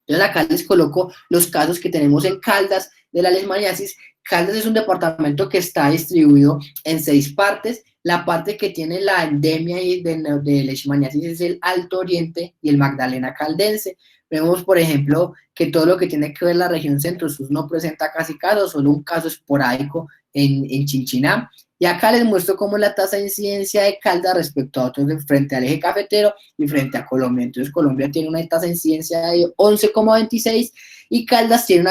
Entonces acá les coloco los casos que tenemos en Caldas de la leishmaniasis. Caldas es un departamento que está distribuido en 6 partes. La parte que tiene la endemia de leishmaniasis es el Alto Oriente y el Magdalena Caldense. Vemos, por ejemplo, que todo lo que tiene que ver la región centro-sur no presenta casi casos, solo un caso esporádico en Chinchiná. Y acá les muestro cómo la tasa de incidencia de Caldas respecto a otros frente al eje cafetero y frente a Colombia. Entonces Colombia tiene una tasa de incidencia de 11,26 y Caldas tiene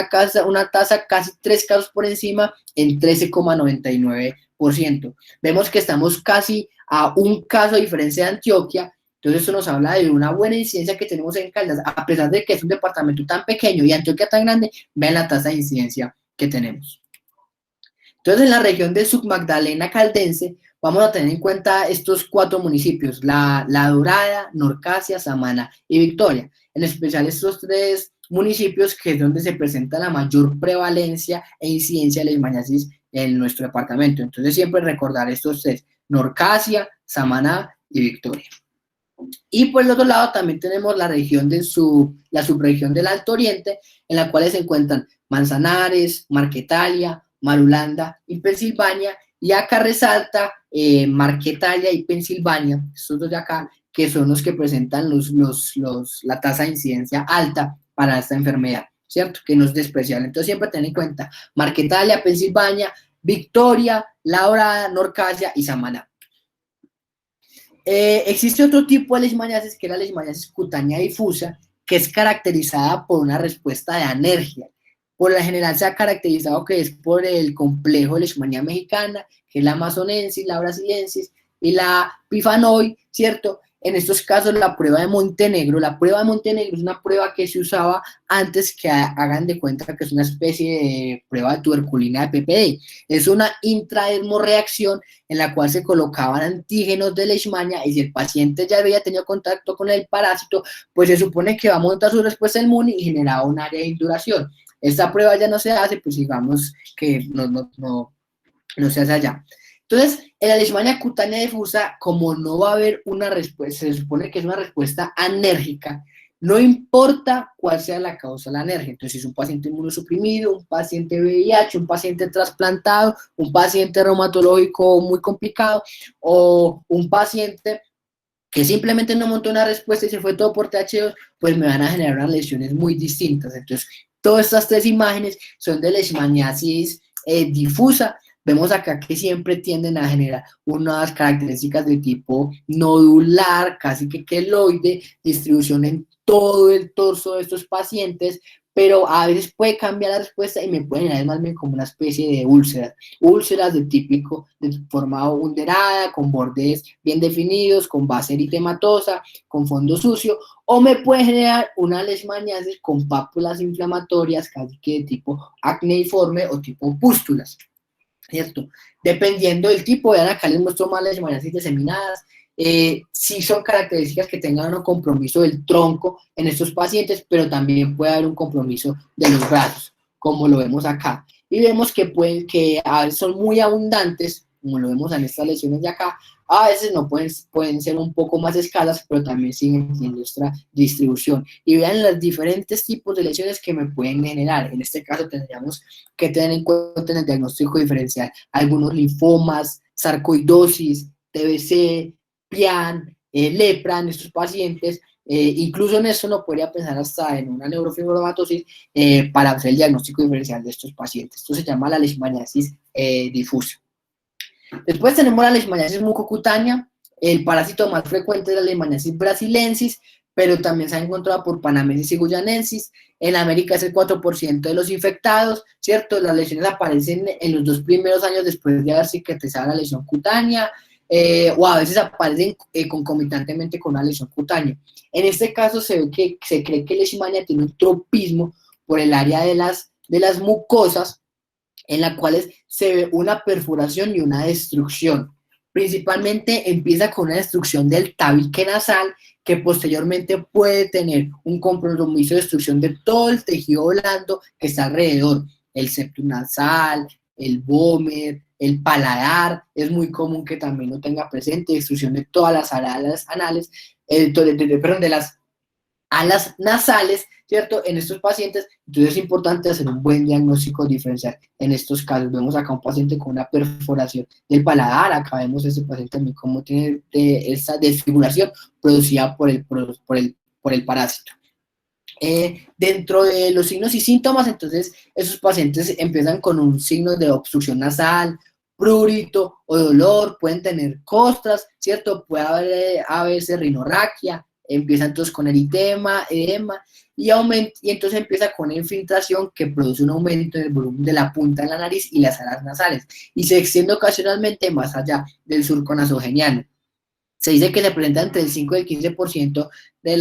una tasa casi 3 casos por encima en 13,99%. Vemos que estamos casi a un caso de diferencia de Antioquia. Entonces eso nos habla de una buena incidencia que tenemos en Caldas, a pesar de que es un departamento tan pequeño y Antioquia tan grande, vean la tasa de incidencia que tenemos. Entonces, en la región del submagdalena caldense, vamos a tener en cuenta estos 4 municipios, La Dorada, Norcasia, Samana y Victoria. En especial estos 3 municipios que es donde se presenta la mayor prevalencia e incidencia de leishmaniasis en nuestro departamento. Entonces, siempre recordar estos 3, Norcasia, Samana y Victoria. Y por el otro lado también tenemos la región la subregión del Alto Oriente, en la cual se encuentran Manzanares, Marquetalia, Marulanda y Pensilvania, y acá resalta Marquetalia y Pensilvania, estos dos de acá, que son los que presentan la tasa de incidencia alta para esta enfermedad, ¿cierto? Que no es despreciable. Entonces siempre ten en cuenta Marquetalia, Pensilvania, Victoria, La Dorada, Norcasia y Samaná. Existe otro tipo de leishmaniasis que es la leishmaniasis cutánea difusa, que es caracterizada por una respuesta de anergia. Por lo general se ha caracterizado que es por el complejo de leishmanía mexicana, que es la amazonensis, la brasiliensis y la pifanoid, ¿cierto? En estos casos la prueba de Montenegro es una prueba que se usaba antes, que hagan de cuenta que es una especie de prueba de tuberculina de PPD. Es una intradermoreacción en la cual se colocaban antígenos de leishmania y si el paciente ya había tenido contacto con el parásito, pues se supone que va a montar su respuesta inmune y generaba un área de induración. Esta prueba ya no se hace, pues digamos que no se hace allá. Entonces, en la leishmania cutánea difusa, como no va a haber una respuesta, se supone que es una respuesta anérgica, no importa cuál sea la causa de la alergia. Entonces, si es un paciente inmunosuprimido, un paciente VIH, un paciente trasplantado, un paciente reumatológico muy complicado o un paciente que simplemente no montó una respuesta y se fue todo por TH2, pues me van a generar unas lesiones muy distintas. Entonces, todas estas 3 imágenes son de leishmaniasis difusa. Vemos acá que siempre tienden a generar unas características de tipo nodular, casi que queloide, distribución en todo el torso de estos pacientes, pero a veces puede cambiar la respuesta y me pueden generar más bien como una especie de úlceras de típico, de forma hunderada, con bordes bien definidos, con base eritematosa, con fondo sucio, o me puede generar una leishmaniasis con pápulas inflamatorias, casi que de tipo acneiforme o tipo pústulas, ¿cierto? Dependiendo del tipo, vean acá les muestro más leishmaniasis diseminadas. Sí son características que tengan un compromiso del tronco en estos pacientes, pero también puede haber un compromiso de los brazos, como lo vemos acá. Y vemos que a veces son muy abundantes, como lo vemos en estas lesiones de acá, a veces no pueden ser un poco más escasas, pero también siguen teniendo nuestra distribución. Y vean los diferentes tipos de lesiones que me pueden generar. En este caso tendríamos que tener en cuenta en el diagnóstico diferencial algunos linfomas, sarcoidosis, TBC, PIAN, lepra en estos pacientes. Incluso en esto no podría pensar hasta en una neurofibromatosis para hacer el diagnóstico diferencial de estos pacientes. Esto se llama la leishmaniasis difusa. Después tenemos la leishmaniasis mucocutánea. El parásito más frecuente es la leishmaniasis brasilensis, pero también se ha encontrado por panamensis y guyanensis. En América es el 4% de los infectados, ¿cierto? Las lesiones aparecen en los 2 primeros años después de haber cicatrizado la lesión cutánea, o a veces aparecen concomitantemente con una lesión cutánea. En este caso se cree que la leishmania tiene un tropismo por el área de las mucosas, en las cuales se ve una perforación y una destrucción. Principalmente empieza con una destrucción del tabique nasal, que posteriormente puede tener un compromiso de destrucción de todo el tejido blando que está alrededor, el septum nasal, el vómer, el paladar. Es muy común que también lo tenga presente, destrucción de todas las alas anales, perdón, de las alas nasales, ¿cierto? En estos pacientes, entonces es importante hacer un buen diagnóstico diferencial. En estos casos, vemos acá un paciente con una perforación del paladar, acá vemos ese paciente también cómo tiene esa desfiguración producida por el parásito. Dentro de los signos y síntomas, entonces, esos pacientes empiezan con un signo de obstrucción nasal, prurito o dolor, pueden tener costras, ¿cierto? Puede haber rinorragia, empieza entonces con eritema, edema, y entonces empieza con infiltración que produce un aumento en el volumen de la punta de la nariz y las alas nasales, y se extiende ocasionalmente más allá del surco nasogeniano. Se dice que se presenta entre el 5 y el 15% de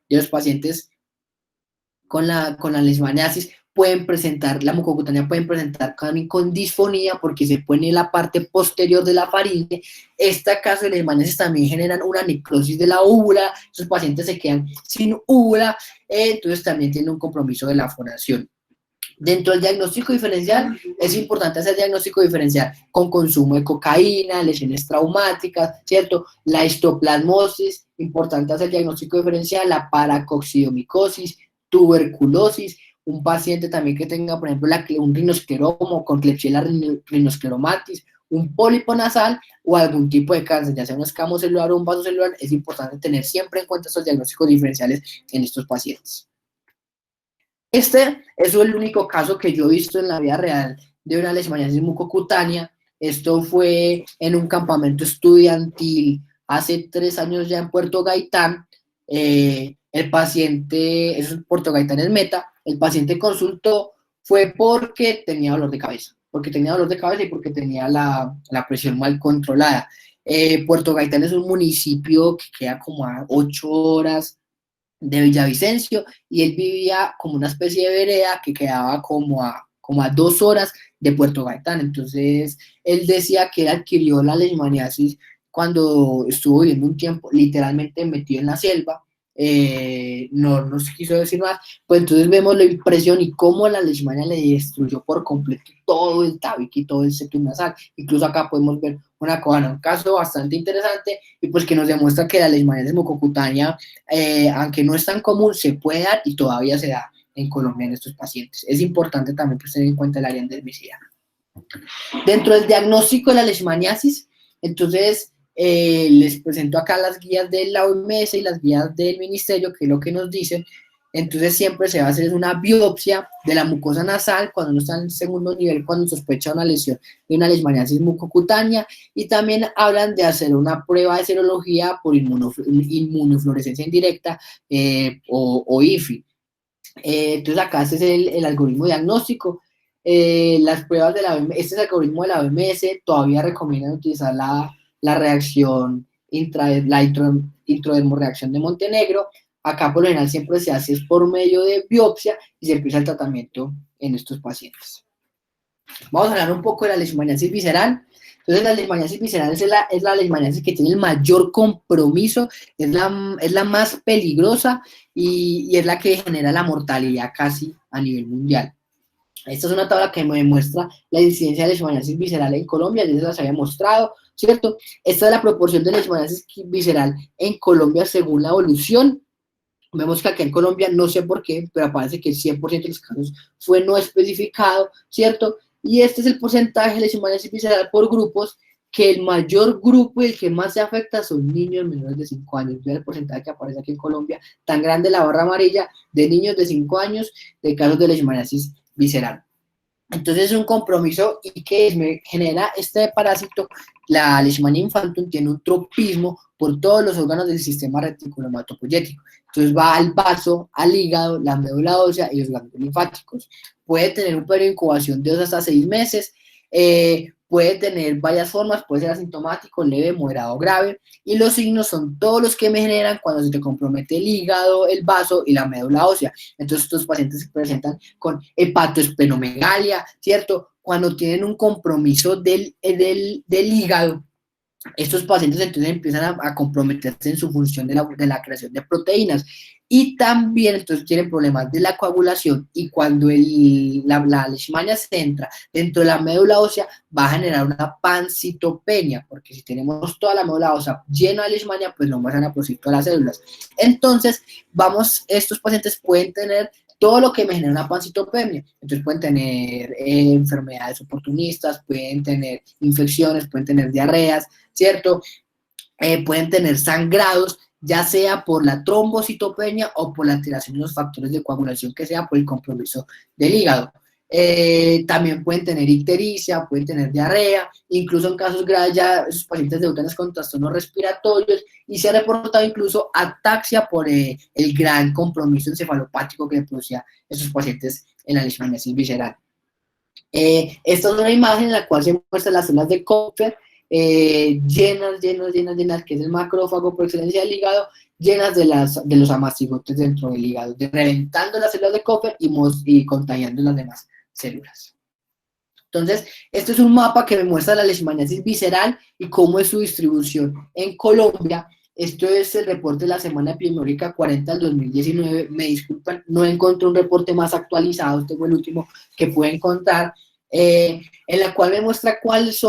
los pacientes con la leishmaniasis pueden presentar, la mucocutánea pueden presentar con disfonía porque se pone en la parte posterior de la faringe. Este caso de leishmaniasis también generan una necrosis de la úvula, esos pacientes se quedan sin úvula, entonces también tiene un compromiso de la fonación. Dentro del diagnóstico diferencial, es importante hacer diagnóstico diferencial con consumo de cocaína, lesiones traumáticas, ¿cierto? La histoplasmosis, importante hacer diagnóstico diferencial, la paracoccidomicosis, tuberculosis, un paciente también que tenga, por ejemplo, un rinoscleromo con Klebsiella rhinoscleromatis, un pólipo nasal o algún tipo de cáncer, ya sea un escamo celular o un vaso celular, es importante tener siempre en cuenta estos diagnósticos diferenciales en estos pacientes. Este es el único caso que yo he visto en la vida real de una leishmaniasis mucocutánea. Esto fue en un campamento estudiantil hace 3 años ya en Puerto Gaitán. El paciente, eso es Puerto Gaitán es Meta, el paciente consultó fue porque tenía dolor de cabeza, y porque tenía la presión mal controlada. Puerto Gaitán es un municipio que queda como a 8 horas de Villavicencio, y él vivía como una especie de vereda que quedaba como a 2 horas de Puerto Gaitán. Entonces, él decía que él adquirió la leishmaniasis cuando estuvo viviendo un tiempo literalmente metido en la selva. No nos quiso decir más, pues entonces vemos la impresión y cómo la leishmania le destruyó por completo todo el tabique y todo el septum nasal. Incluso acá podemos ver un caso bastante interesante, y pues que nos demuestra que la leishmaniasis mucocutánea, aunque no es tan común, se puede dar y todavía se da en Colombia en estos pacientes. Es importante también pues, tener en cuenta el área endemicida. Dentro del diagnóstico de la leishmaniasis, entonces les presento acá las guías de la OMS y las guías del ministerio, que es lo que nos dicen. Entonces siempre se va a hacer una biopsia de la mucosa nasal cuando no está en segundo nivel, cuando sospecha una lesión de una leishmaniasis mucocutánea, y también hablan de hacer una prueba de serología por inmunofluorescencia indirecta o IFI. Entonces acá este es el algoritmo diagnóstico. Las pruebas de la OMS, este es el algoritmo de la OMS, todavía recomiendan utilizar la reacción intradermorreacción de Montenegro. Acá por lo general siempre se hace por medio de biopsia y se empieza el tratamiento en estos pacientes. Vamos a hablar un poco de la leishmaniasis visceral. Entonces la leishmaniasis visceral es la leishmaniasis que tiene el mayor compromiso, es la más peligrosa y es la que genera la mortalidad casi a nivel mundial. Esta es una tabla que me muestra la incidencia de leishmaniasis visceral en Colombia, ya se las había mostrado, ¿cierto? Esta es la proporción de leishmaniasis visceral en Colombia según la evolución. Vemos que aquí en Colombia, no sé por qué, pero aparece que el 100% de los casos fue no especificado, ¿cierto? Y este es el porcentaje de leishmaniasis visceral por grupos, que el mayor grupo y el que más se afecta son niños menores de 5 años. Vean el porcentaje que aparece aquí en Colombia, tan grande la barra amarilla, de niños de 5 años de casos de leishmaniasis visceral. Entonces es un compromiso y que me genera este parásito. La Leishmania infantum tiene un tropismo por todos los órganos del sistema reticulohematopoyético. Entonces va al vaso, al hígado, la médula ósea y los ganglios linfáticos. Puede tener un periodo de incubación de 2 hasta 6 meses. Puede tener varias formas, puede ser asintomático, leve, moderado, grave, y los signos son todos los que me generan cuando se te compromete el hígado, el vaso y la médula ósea. Entonces estos pacientes se presentan con hepatoesplenomegalia, ¿cierto? Cuando tienen un compromiso del hígado, estos pacientes entonces empiezan a comprometerse en su función de la creación de proteínas y también entonces tienen problemas de la coagulación y cuando la leishmania se entra dentro de la médula ósea va a generar una pancitopenia, porque si tenemos toda la médula ósea llena de leishmania, pues no van a producir todas las células. Entonces, estos pacientes pueden tener todo lo que me genera una pancitopenia. Entonces pueden tener enfermedades oportunistas, pueden tener infecciones, pueden tener diarreas, ¿cierto? Pueden tener sangrados, ya sea por la trombocitopenia o por la alteración de los factores de coagulación, que sea por el compromiso del hígado. También pueden tener ictericia, pueden tener diarrea, incluso en casos graves ya esos pacientes debutan con trastornos respiratorios y se ha reportado incluso ataxia por el gran compromiso encefalopático que producía esos pacientes en la leishmaniasis visceral. Esta es una imagen en la cual se muestran las células de Kupffer llenas, que es el macrófago por excelencia del hígado, llenas de los amacigotes dentro del hígado, reventando las células de Kupffer y contagiando las demás células. Entonces, esto es un mapa que me muestra la leishmaniasis visceral y cómo es su distribución en Colombia. Esto es el reporte de la semana epidemiológica 40 del 2019. Me disculpan, no encontré un reporte más actualizado, este fue el último que pude encontrar, en la cual me muestra cuál es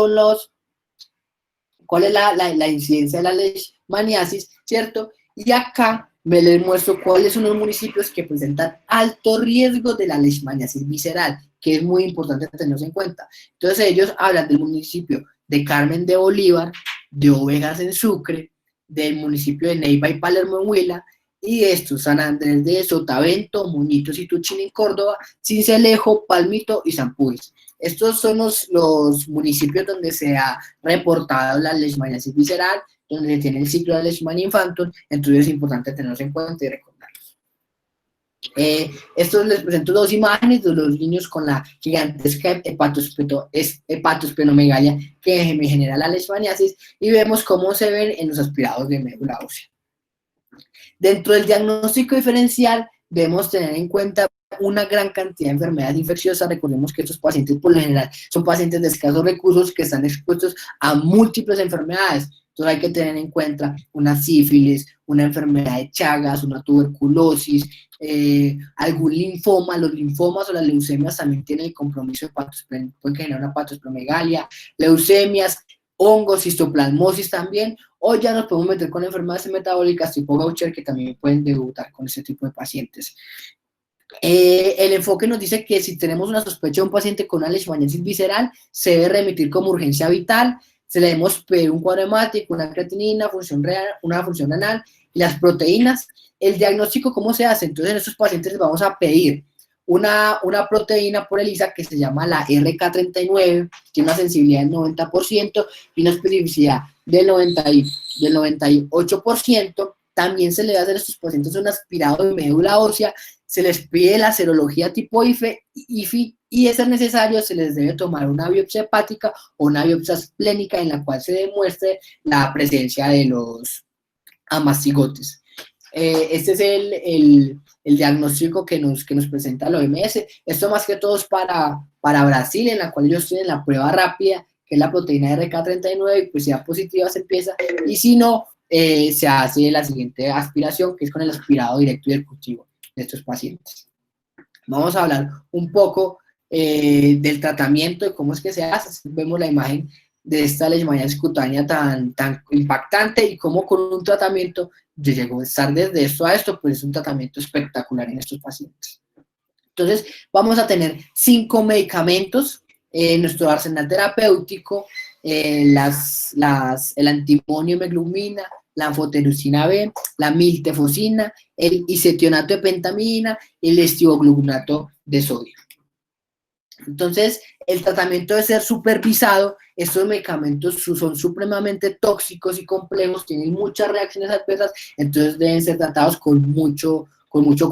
la incidencia de la leishmaniasis, ¿cierto? Y acá les muestro cuáles son los municipios que presentan alto riesgo de la leishmaniasis visceral, que es muy importante tenerlos en cuenta. Entonces ellos hablan del municipio de Carmen de Bolívar, de Ovejas en Sucre, del municipio de Neiva y Palermo en Huila, y de estos, San Andrés de Sotavento, Muñitos y Tuchín en Córdoba, Cincelejo, Palmito y San Puis. Estos son los municipios donde se ha reportado la leishmaniasis visceral, donde se tiene el ciclo de Leishmania infantum, entonces es importante tenerlos en cuenta y recordarlos. Estos les presento dos imágenes de los niños con la gigantesca hepatosplenomegalia que me genera la leishmaniasis y vemos cómo se ven en los aspirados de médula ósea. Dentro del diagnóstico diferencial debemos tener en cuenta una gran cantidad de enfermedades infecciosas. Recordemos que estos pacientes por lo general son pacientes de escasos recursos que están expuestos a múltiples enfermedades. Entonces hay que tener en cuenta una sífilis, una enfermedad de Chagas, una tuberculosis, algún linfoma. Los linfomas o las leucemias también tienen el compromiso de pueden generar una hepatosplenomegalia, leucemias, hongos, histoplasmosis también, o ya nos podemos meter con enfermedades metabólicas tipo Gaucher que también pueden debutar con este tipo de pacientes. El enfoque nos dice que si tenemos una sospecha de un paciente con una leishmaniasis visceral, se debe remitir como urgencia vital, se le debemos pedir un cuadro hemático, una creatinina, una función renal y las proteínas. El diagnóstico, ¿cómo se hace? Entonces en estos pacientes les vamos a pedir una proteína por ELISA que se llama la RK39, tiene una sensibilidad del 90% y una especificidad del 98%. También se le va a hacer a estos pacientes un aspirado de médula ósea, se les pide la serología tipo IFI y de ser necesario se les debe tomar una biopsia hepática o una biopsia esplénica en la cual se demuestre la presencia de los amacigotes. Este es el diagnóstico que nos presenta la OMS. Esto más que todo es para Brasil, en la cual ellos tienen la prueba rápida, que es la proteína RK39, y pues si da positiva se empieza, y si no, se hace la siguiente aspiración, que es con el aspirado directo y cultivo de estos pacientes. Vamos a hablar un poco del tratamiento, de cómo es que se hace. Vemos la imagen de esta leishmaniasis cutánea tan impactante y cómo con un tratamiento llegó a estar desde esto a esto, pues es un tratamiento espectacular en estos pacientes. Entonces, vamos a tener 5 medicamentos en nuestro arsenal terapéutico, el antimonio hemoglobina, la anfotericina B, la miltefosina, el isetionato de pentamina y el estiogluconato de sodio. Entonces, el tratamiento debe ser supervisado. Estos medicamentos son supremamente tóxicos y complejos, tienen muchas reacciones adversas, entonces deben ser tratados con mucho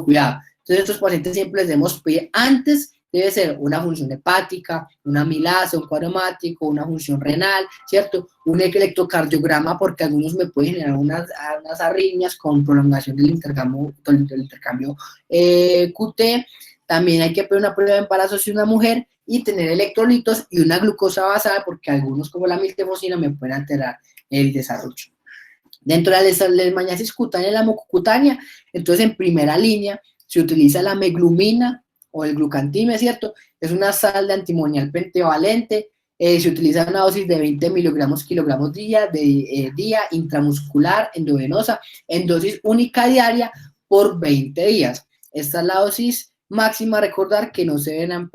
cuidado. Entonces, estos pacientes siempre les debemos pedir antes, debe ser una función hepática, una amilasa, un cuadro hemático, una función renal, ¿cierto? Un electrocardiograma, porque algunos me pueden generar unas arritmias con prolongación del intercambio QT. También hay que pedir una prueba de embarazo si una mujer y tener electrolitos y una glucosa basal, porque algunos como la miltefosina me pueden alterar el desarrollo. Dentro de la leishmaniasis cutánea y la mucocutánea, entonces en primera línea se utiliza la meglumina o el glucantime, ¿cierto? Es una sal de antimonial pentavalente, se utiliza una dosis de 20 miligramos kilogramos día, día intramuscular, endovenosa, en dosis única diaria por 20 días. Esta es la dosis máxima, recordar que no se deben,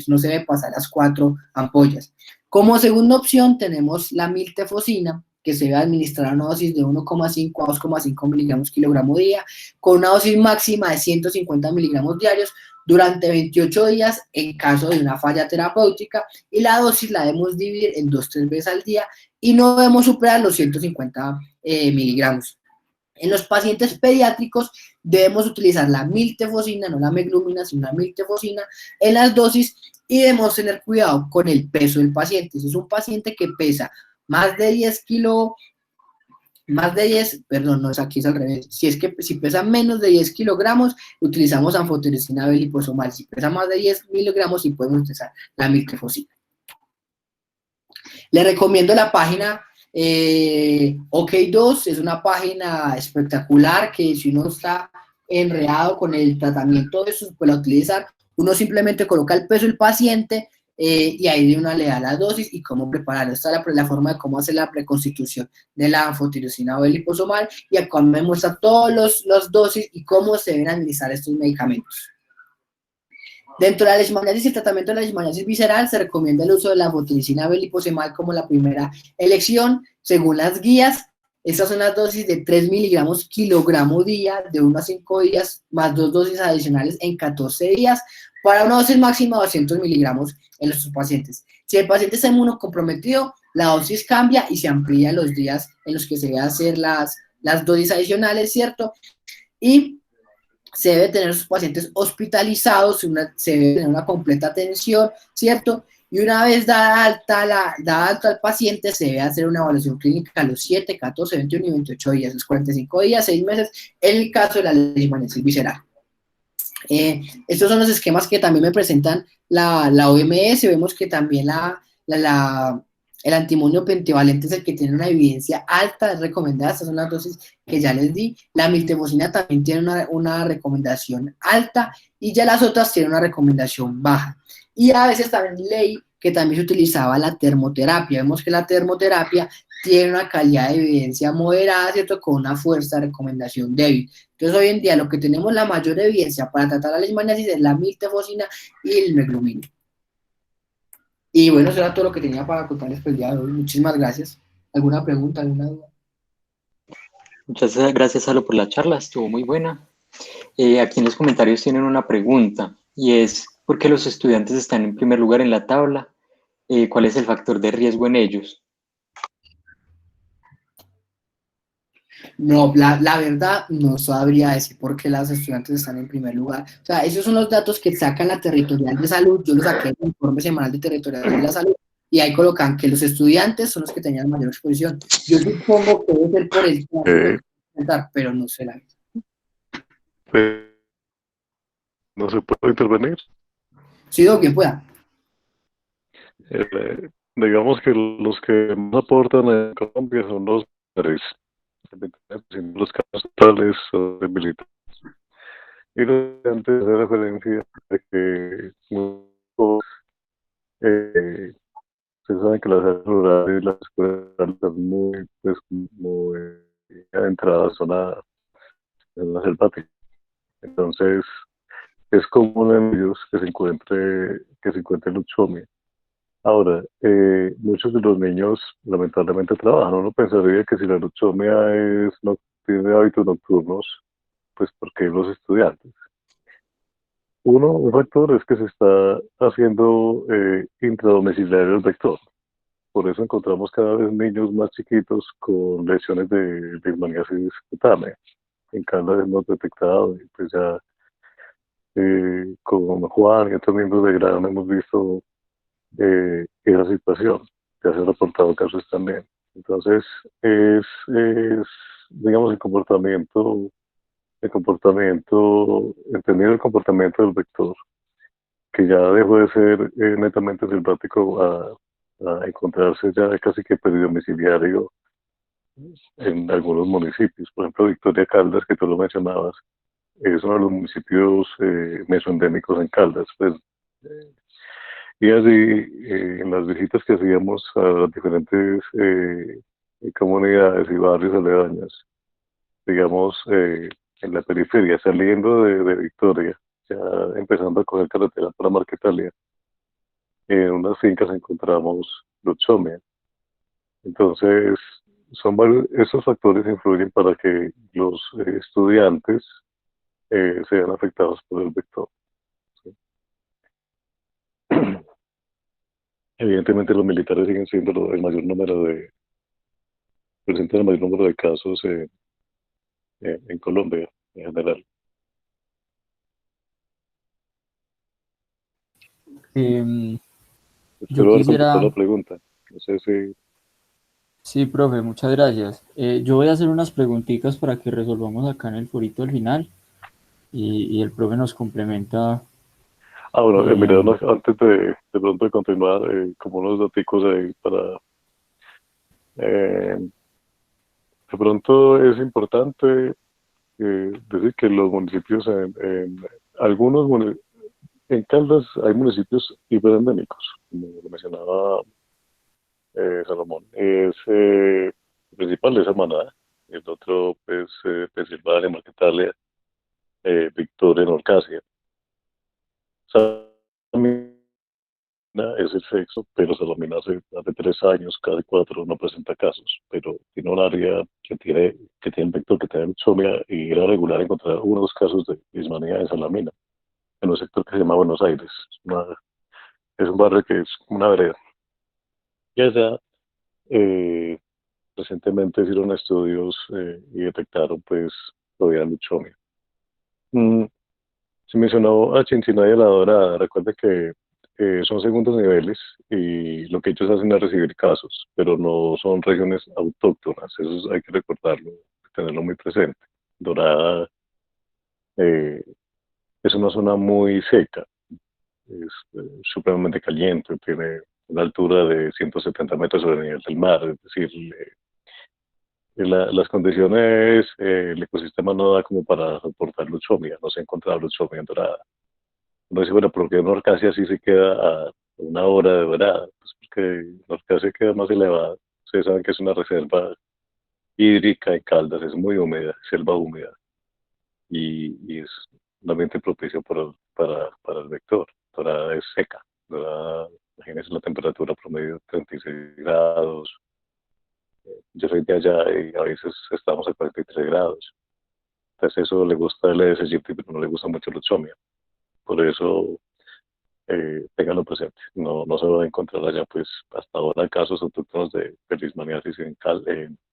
no se debe pasar las 4 ampollas. Como segunda opción tenemos la miltefosina, que se debe administrar una dosis de 1,5 a 2,5 miligramos kilogramo día, con una dosis máxima de 150 miligramos diarios durante 28 días en caso de una falla terapéutica, y la dosis la debemos dividir en 2-3 veces al día y no debemos superar los 150 miligramos. En los pacientes pediátricos debemos utilizar la miltefosina, no la meglumina, sino la miltefosina en las dosis, y debemos tener cuidado con el peso del paciente. Si es un paciente que pesa más de 10 kilos, perdón, no es aquí, es al revés. Si pesa menos de 10 kilogramos, utilizamos anfotericina B liposomal. Si pesa más de 10 miligramos, sí podemos utilizar la miltefosina. Le recomiendo la página OK2, es una página espectacular que si uno está enredado con el tratamiento de eso, puede utilizar. Uno simplemente coloca el peso del paciente y ahí de una le da la dosis y cómo prepararlo. Esta es la forma de cómo hacer la preconstitución de la anfotirosina B liposomal, y acá me muestra todos los dosis y cómo se deben administrar estos medicamentos. Dentro de la leishmaniasis y el tratamiento de la leishmaniasis visceral se recomienda el uso de la anfotericina B liposomal como la primera elección. Según las guías, estas son las dosis de 3 miligramos kilogramo día, de 1 a 5 días, más 2 dosis adicionales en 14 días, para una dosis máxima de 200 miligramos en los pacientes. Si el paciente está inmunocomprometido, la dosis cambia y se amplía los días en los que se deben hacer las dosis adicionales, ¿cierto? Y se debe tener a sus pacientes hospitalizados, se debe tener una completa atención, ¿cierto? Y una vez dada alta al paciente, se debe hacer una evaluación clínica a los 7, 14, 21 y 28 días, los 45 días, 6 meses, en el caso de la leishmaniasis visceral. Estos son los esquemas que también me presentan la OMS. Vemos que también el antimonio pentavalente es el que tiene una evidencia alta, es recomendada. Estas son las dosis que ya les di. La miltefosina también tiene una recomendación alta, y ya las otras tienen una recomendación baja. Y a veces también leí que también se utilizaba la termoterapia. Vemos que la termoterapia tiene una calidad de evidencia moderada, ¿cierto? Con una fuerza de recomendación débil. Entonces, hoy en día lo que tenemos la mayor evidencia para tratar la leishmaniasis es la miltefosina y el meglumina. Y bueno, eso era todo lo que tenía para contarles por el día de hoy. Muchísimas gracias. ¿Alguna pregunta, alguna duda? Muchas gracias, Salo, por la charla, estuvo muy buena. Aquí en los comentarios tienen una pregunta, y es, ¿por qué los estudiantes están en primer lugar en la tabla? ¿Cuál es el factor de riesgo en ellos? No, la verdad no sabría decir por qué las estudiantes están en primer lugar. O sea, esos son los datos que sacan la Territorial de Salud. Yo los saqué del informe semanal de Territorial de la Salud, y ahí colocan que los estudiantes son los que tenían mayor exposición. Yo supongo que debe ser por el tiempo, pero no sé la verdad. ¿No se puede intervenir? Sí, o quien pueda. Digamos que los que más aportan en Colombia son los militares, los casos totales o de militares. Y antes de referencia de que se sabe que las áreas rurales y las escuelas están muy, pues, muy adentradas en la selvática. Entonces, es común en ellos que se encuentre leucemia. Ahora, muchos de los niños lamentablemente trabajan. Uno pensaría que si la leucemia no tiene hábitos nocturnos, pues ¿por qué los estudiantes? Un factor es que se está haciendo intradomiciliario el vector. Por eso encontramos cada vez niños más chiquitos con lesiones de leishmaniasis cutánea. En cada vez hemos detectado, y pues ya con Juan y otros miembros de grado hemos visto esa situación. Ya se han reportado casos también. Entonces, digamos, entendiendo el comportamiento del vector, que ya dejó de ser netamente selvático a encontrarse ya casi que peridomiciliario en algunos municipios. Por ejemplo, Victoria Caldas, que tú lo mencionabas, es uno de los municipios mesoendémicos en Caldas. Pues, eh, y así, en las visitas que hacíamos a las diferentes comunidades y barrios aledaños, digamos, en la periferia, saliendo de Victoria, ya empezando a coger carretera para Marquetalia, en unas fincas encontramos Luchomia. Entonces, son varios, esos factores influyen para que los estudiantes sean afectados por el vector. ¿Sí? Evidentemente, los militares siguen siendo el mayor número presentan el mayor número de casos en Colombia en general. Em, yo Espero haber contestado quisiera, la pregunta. No sé si... sí, profe, muchas gracias. Yo voy a hacer unas preguntitas para que resolvamos acá en el forito al final y el profe nos complementa. Ah, bueno, mira, em, antes de pronto de continuar, como unos daticos ahí para... de pronto es importante decir que los municipios, algunos en Caldas hay municipios hiperendémicos, como lo mencionaba Salomón. El principal es Samaná, el otro pues Pensilvania, Marquetalia, Victoria, Norcasia. Salamina es el sexo, pero Salamina hace 3 años, casi 4, no presenta casos, pero tiene un área que tiene el vector, que tiene leucemia, y era regular encontrar unos casos de dismanía en Salamina, en un sector que se llama Buenos Aires. Es un barrio que es una vereda. Y allá eh, recientemente hicieron estudios y detectaron pues todavía leucemia. Mm, Se mencionó a Chinchina y a La Dorada. Recuerde que son segundos niveles y lo que ellos hacen es recibir casos, pero no son regiones autóctonas. Hay que recordarlo, tenerlo muy presente. Dorada eh, es una zona muy seca, es supremamente caliente, tiene una altura de 170 metros sobre el nivel del mar, es decir, las condiciones, el ecosistema no da como para soportar leucemia, no se ha encontrado leucemia en Dorada. No dice, bueno, ¿por qué Norcasia sí se queda a 1 hora de Dorada? Pues porque Norcasia queda más elevada. Ustedes saben que es una reserva hídrica en Caldas, es muy húmeda, selva húmeda, y es un ambiente propicio para el vector. Dorada es seca. Dorada, imagínense la temperatura promedio de 36 grados. Yo soy de allá y a veces estamos a 43 grados. Entonces eso le gusta el ESGT, pero no le gusta mucho la Leucemia. Por eso ténganlo presente. No, no se va a encontrar allá, pues hasta ahora casos autóctonos de leishmaniasis en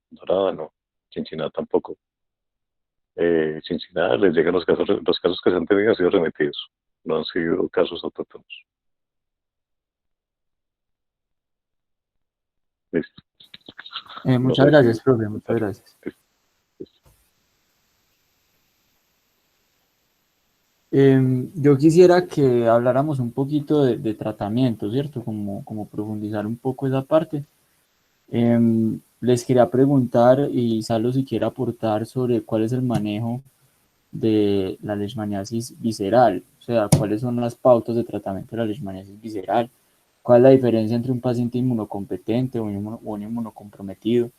Dorada, no. Chinchiná tampoco. Chinchiná les llegan los casos que se han tenido han sido remitidos, no han sido casos autóctonos. Listo. No muchas sé si... gracias, profe, muchas gracias. Listo. Yo quisiera que habláramos un poquito de tratamiento, ¿cierto? Como profundizar un poco esa parte. Les quería preguntar, y Salo si quiere aportar sobre cuál es el manejo de la leishmaniasis visceral, o sea, cuáles son las pautas de tratamiento de la leishmaniasis visceral, cuál es la diferencia entre un paciente inmunocompetente o un inmunocomprometido,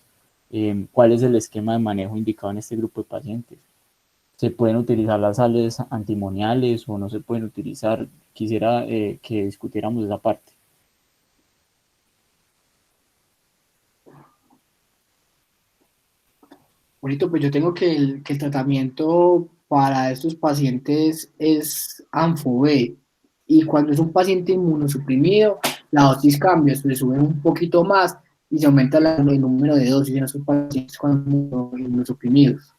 cuál es el esquema de manejo indicado en este grupo de pacientes. ¿Se pueden utilizar las sales antimoniales o no se pueden utilizar? Quisiera que discutiéramos esa parte. Bonito, pues yo tengo que el tratamiento para estos pacientes es Anfovec. Y cuando es un paciente inmunosuprimido, la dosis cambia, se le sube un poquito más y se aumenta el número de dosis en esos pacientes cuando inmunosuprimidos.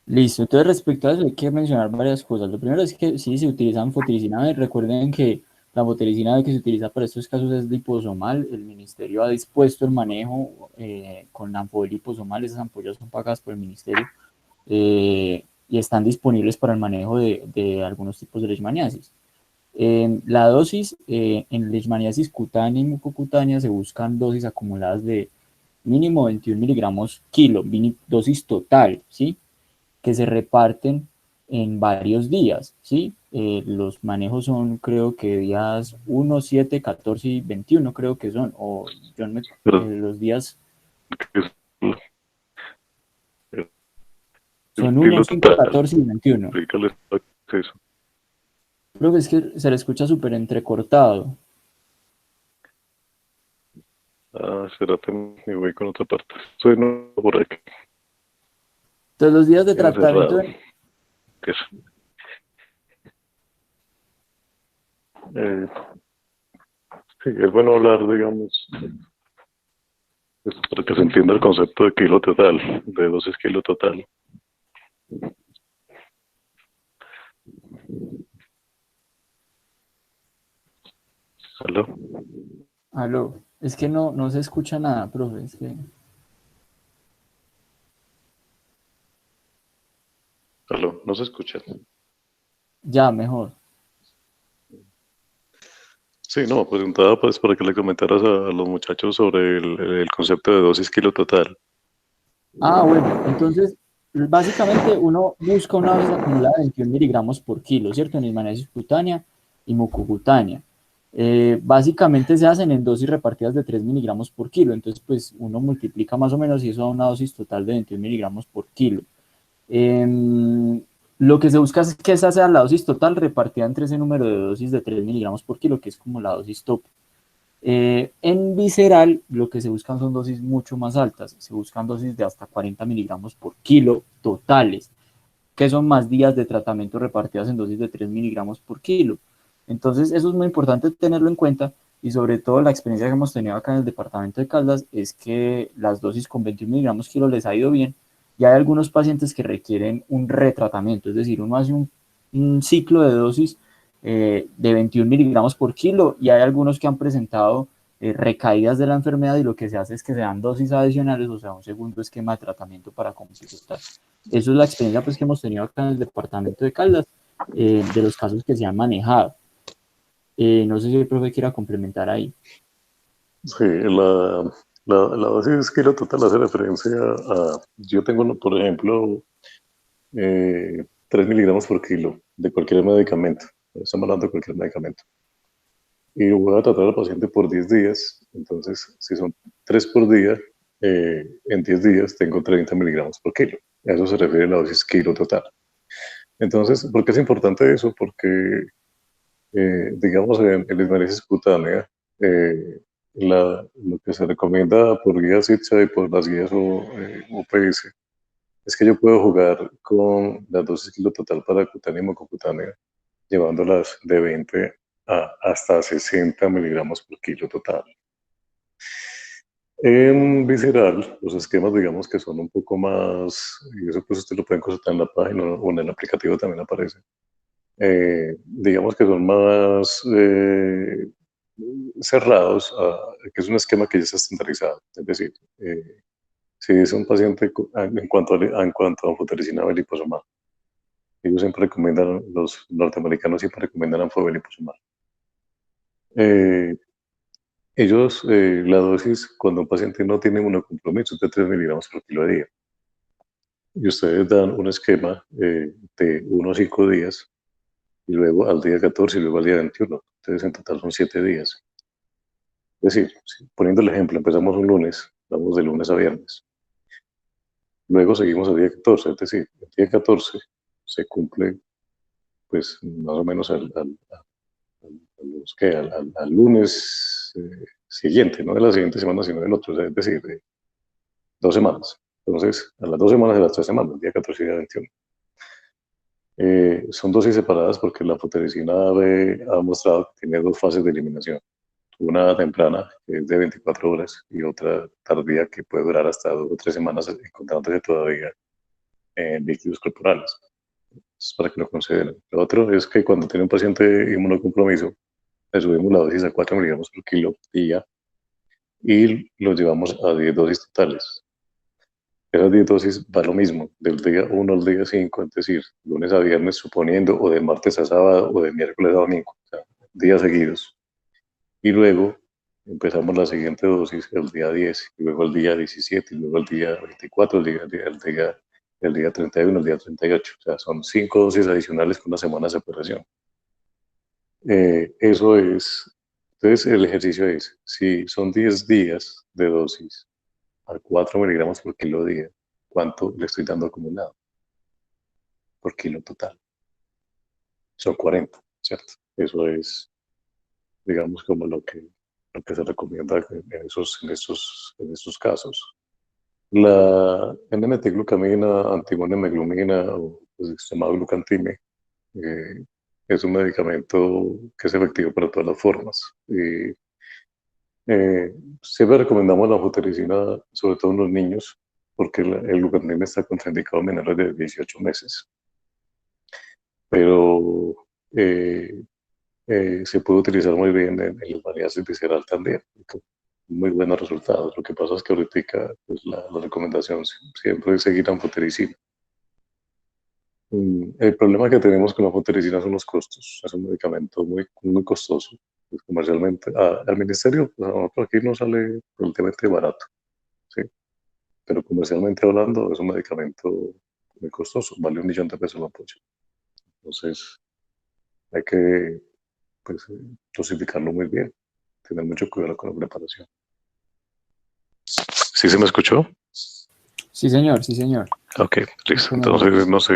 Listo, entonces respecto a eso hay que mencionar varias cosas. Lo primero es que sí se utiliza anfotericina B. Recuerden que la anfotericina B que se utiliza para estos casos es liposomal. El ministerio ha dispuesto el manejo con ampollas liposomal. Esas ampollas son pagadas por el ministerio y están disponibles para el manejo de algunos tipos de leishmaniasis. La dosis en leishmaniasis cutánea y mucocutánea se buscan dosis acumuladas de mínimo 21 miligramos kilo, dosis total, ¿sí? Que se reparten en varios días, ¿sí? Los manejos son, creo que días 1, 7, 14 y 21, creo que son, o yo no Pero los días es el son 1, kilo 5, total, 14 y 21. explícales qué es eso. Creo que es que se le escucha súper entrecortado. Ah, espérate, me voy con otra parte. Estoy no por aquí, Entonces, los días de tratamiento, encerrado. ¿Qué es? Eh, sí, es bueno hablar, digamos, para que se entienda el concepto de kilo total, de dosis kilo total. ¿Aló? aló, es que no se escucha nada, profe, es que ¿Aló? ¿No se escucha? ya, mejor. Sí, no, preguntaba pues para que le comentaras a los muchachos sobre el concepto de dosis kilo total. Ah, bueno, entonces, básicamente uno busca una dosis acumulada de 21 miligramos por kilo, ¿cierto? En leishmaniasis cutánea y mucocutánea. Básicamente se hacen en dosis repartidas de 3 miligramos por kilo, entonces pues uno multiplica más o menos y eso da una dosis total de 21 miligramos por kilo. Em, lo que se busca es que esa sea la dosis total repartida entre ese número de dosis de 3 miligramos por kilo, que es como la dosis top. En visceral, lo que se buscan son dosis mucho más altas, se buscan dosis de hasta 40 miligramos por kilo totales, que son más días de tratamiento repartidas en dosis de 3 miligramos por kilo. Entonces, eso es muy importante tenerlo en cuenta y sobre todo la experiencia que hemos tenido acá en el departamento de Caldas es que las dosis con 21 miligramos kilo les ha ido bien y hay algunos pacientes que requieren un retratamiento, es decir, uno hace un ciclo de dosis de 21 miligramos por kilo y hay algunos que han presentado recaídas de la enfermedad y lo que se hace es que se dan dosis adicionales, o sea, un segundo esquema de tratamiento para completar. Eso es la experiencia pues, que hemos tenido acá en el departamento de Caldas, de los casos que se han manejado. No sé si el profe quiera complementar ahí. Sí, la dosis kilo total hace referencia a, yo tengo, por ejemplo, 3 miligramos por kilo de cualquier medicamento. Estamos hablando de cualquier medicamento. Y voy a tratar al paciente por 10 días. Entonces, si son 3 por día, en 10 días tengo 30 miligramos por kilo. A eso se refiere la dosis kilo total. Entonces, ¿por qué es importante eso? Porque, digamos, en leishmaniasis cutánea, lo que se recomienda por guías ITSA y por las guías UPS es que yo puedo jugar con la dosis kilo total para cutánea y mucocutánea, llevándolas de 20 a hasta 60 miligramos por kilo total. En visceral, los esquemas, digamos que son un poco más, y eso pues usted lo pueden consultar en la página o en el aplicativo también aparece. Digamos que son más cerrados, que es un esquema que ya está estandarizado. Es decir, si es un paciente en cuanto a anfotericina liposomal, ellos siempre recomiendan, los norteamericanos siempre recomiendan anfobeliposomal. Eh, la dosis, cuando un paciente no tiene inmunocompromiso, es de 3 miligramos por kilo a día. Y ustedes dan un esquema de 1 a 5 días, y luego al día 14 y luego al día 21. Entonces, en total son 7 días. Es decir, poniendo el ejemplo, empezamos un lunes, vamos de lunes a viernes. Luego seguimos al día 14, es decir, el día 14 se cumple, pues, más o menos al lunes siguiente, no de la siguiente semana, sino del otro, es decir, de 2 semanas. Entonces, a las 2 semanas de las 3 semanas, el día 14 y el día 21. Son dosis separadas porque la fotericina B ha mostrado que tiene 2 fases de eliminación. Una temprana, que es de 24 horas, y otra tardía que puede durar hasta 2 o 3 semanas, encontrándose todavía en líquidos corporales. Es para que lo consideren. Lo otro es que cuando tiene un paciente inmunocompromiso, le subimos la dosis a 4 miligramos por kilo día y lo llevamos a 10 dosis totales. Esas 10 dosis va lo mismo, del día 1 al día 5, es decir, lunes a viernes suponiendo, o de martes a sábado, o de miércoles a domingo. O sea, días seguidos. Y luego empezamos la siguiente dosis el día 10, y luego el día 17, y luego el día 24, el día 31, el día 38. O sea, son 5 dosis adicionales con una semana de separación. Eso es, entonces el ejercicio es, si son 10 días de dosis a 4 miligramos por kilo día, ¿cuánto le estoy dando acumulado por kilo total? Son 40, ¿cierto? Eso es, digamos, como lo que se recomienda en esos casos. La NMT-glucamina, antimonemeglumina o pues, extremado-glucantime es un medicamento que es efectivo para todas las formas. Siempre recomendamos la anfotericina, sobre todo en los niños, porque el glucantime está contraindicado en menores de 18 meses. Pero se puede utilizar muy bien en el variasis visceral también, con muy buenos resultados. Lo que pasa es que ahorita pues, la recomendación siempre es seguir anfotericina. El problema que tenemos con la anfotericina son los costos. Es un medicamento muy costoso. Pues, comercialmente, al ministerio, pues, a nosotros aquí no sale relativamente barato, ¿sí? Pero comercialmente hablando, es un medicamento muy costoso, vale $1.000.000 la pocha. Entonces, hay que pues, dosificarlo muy bien, tener mucho cuidado con la preparación. ¿Sí se me escuchó? Sí, señor, sí, señor. Ok, listo. Mucho mejor. Entonces, no sé,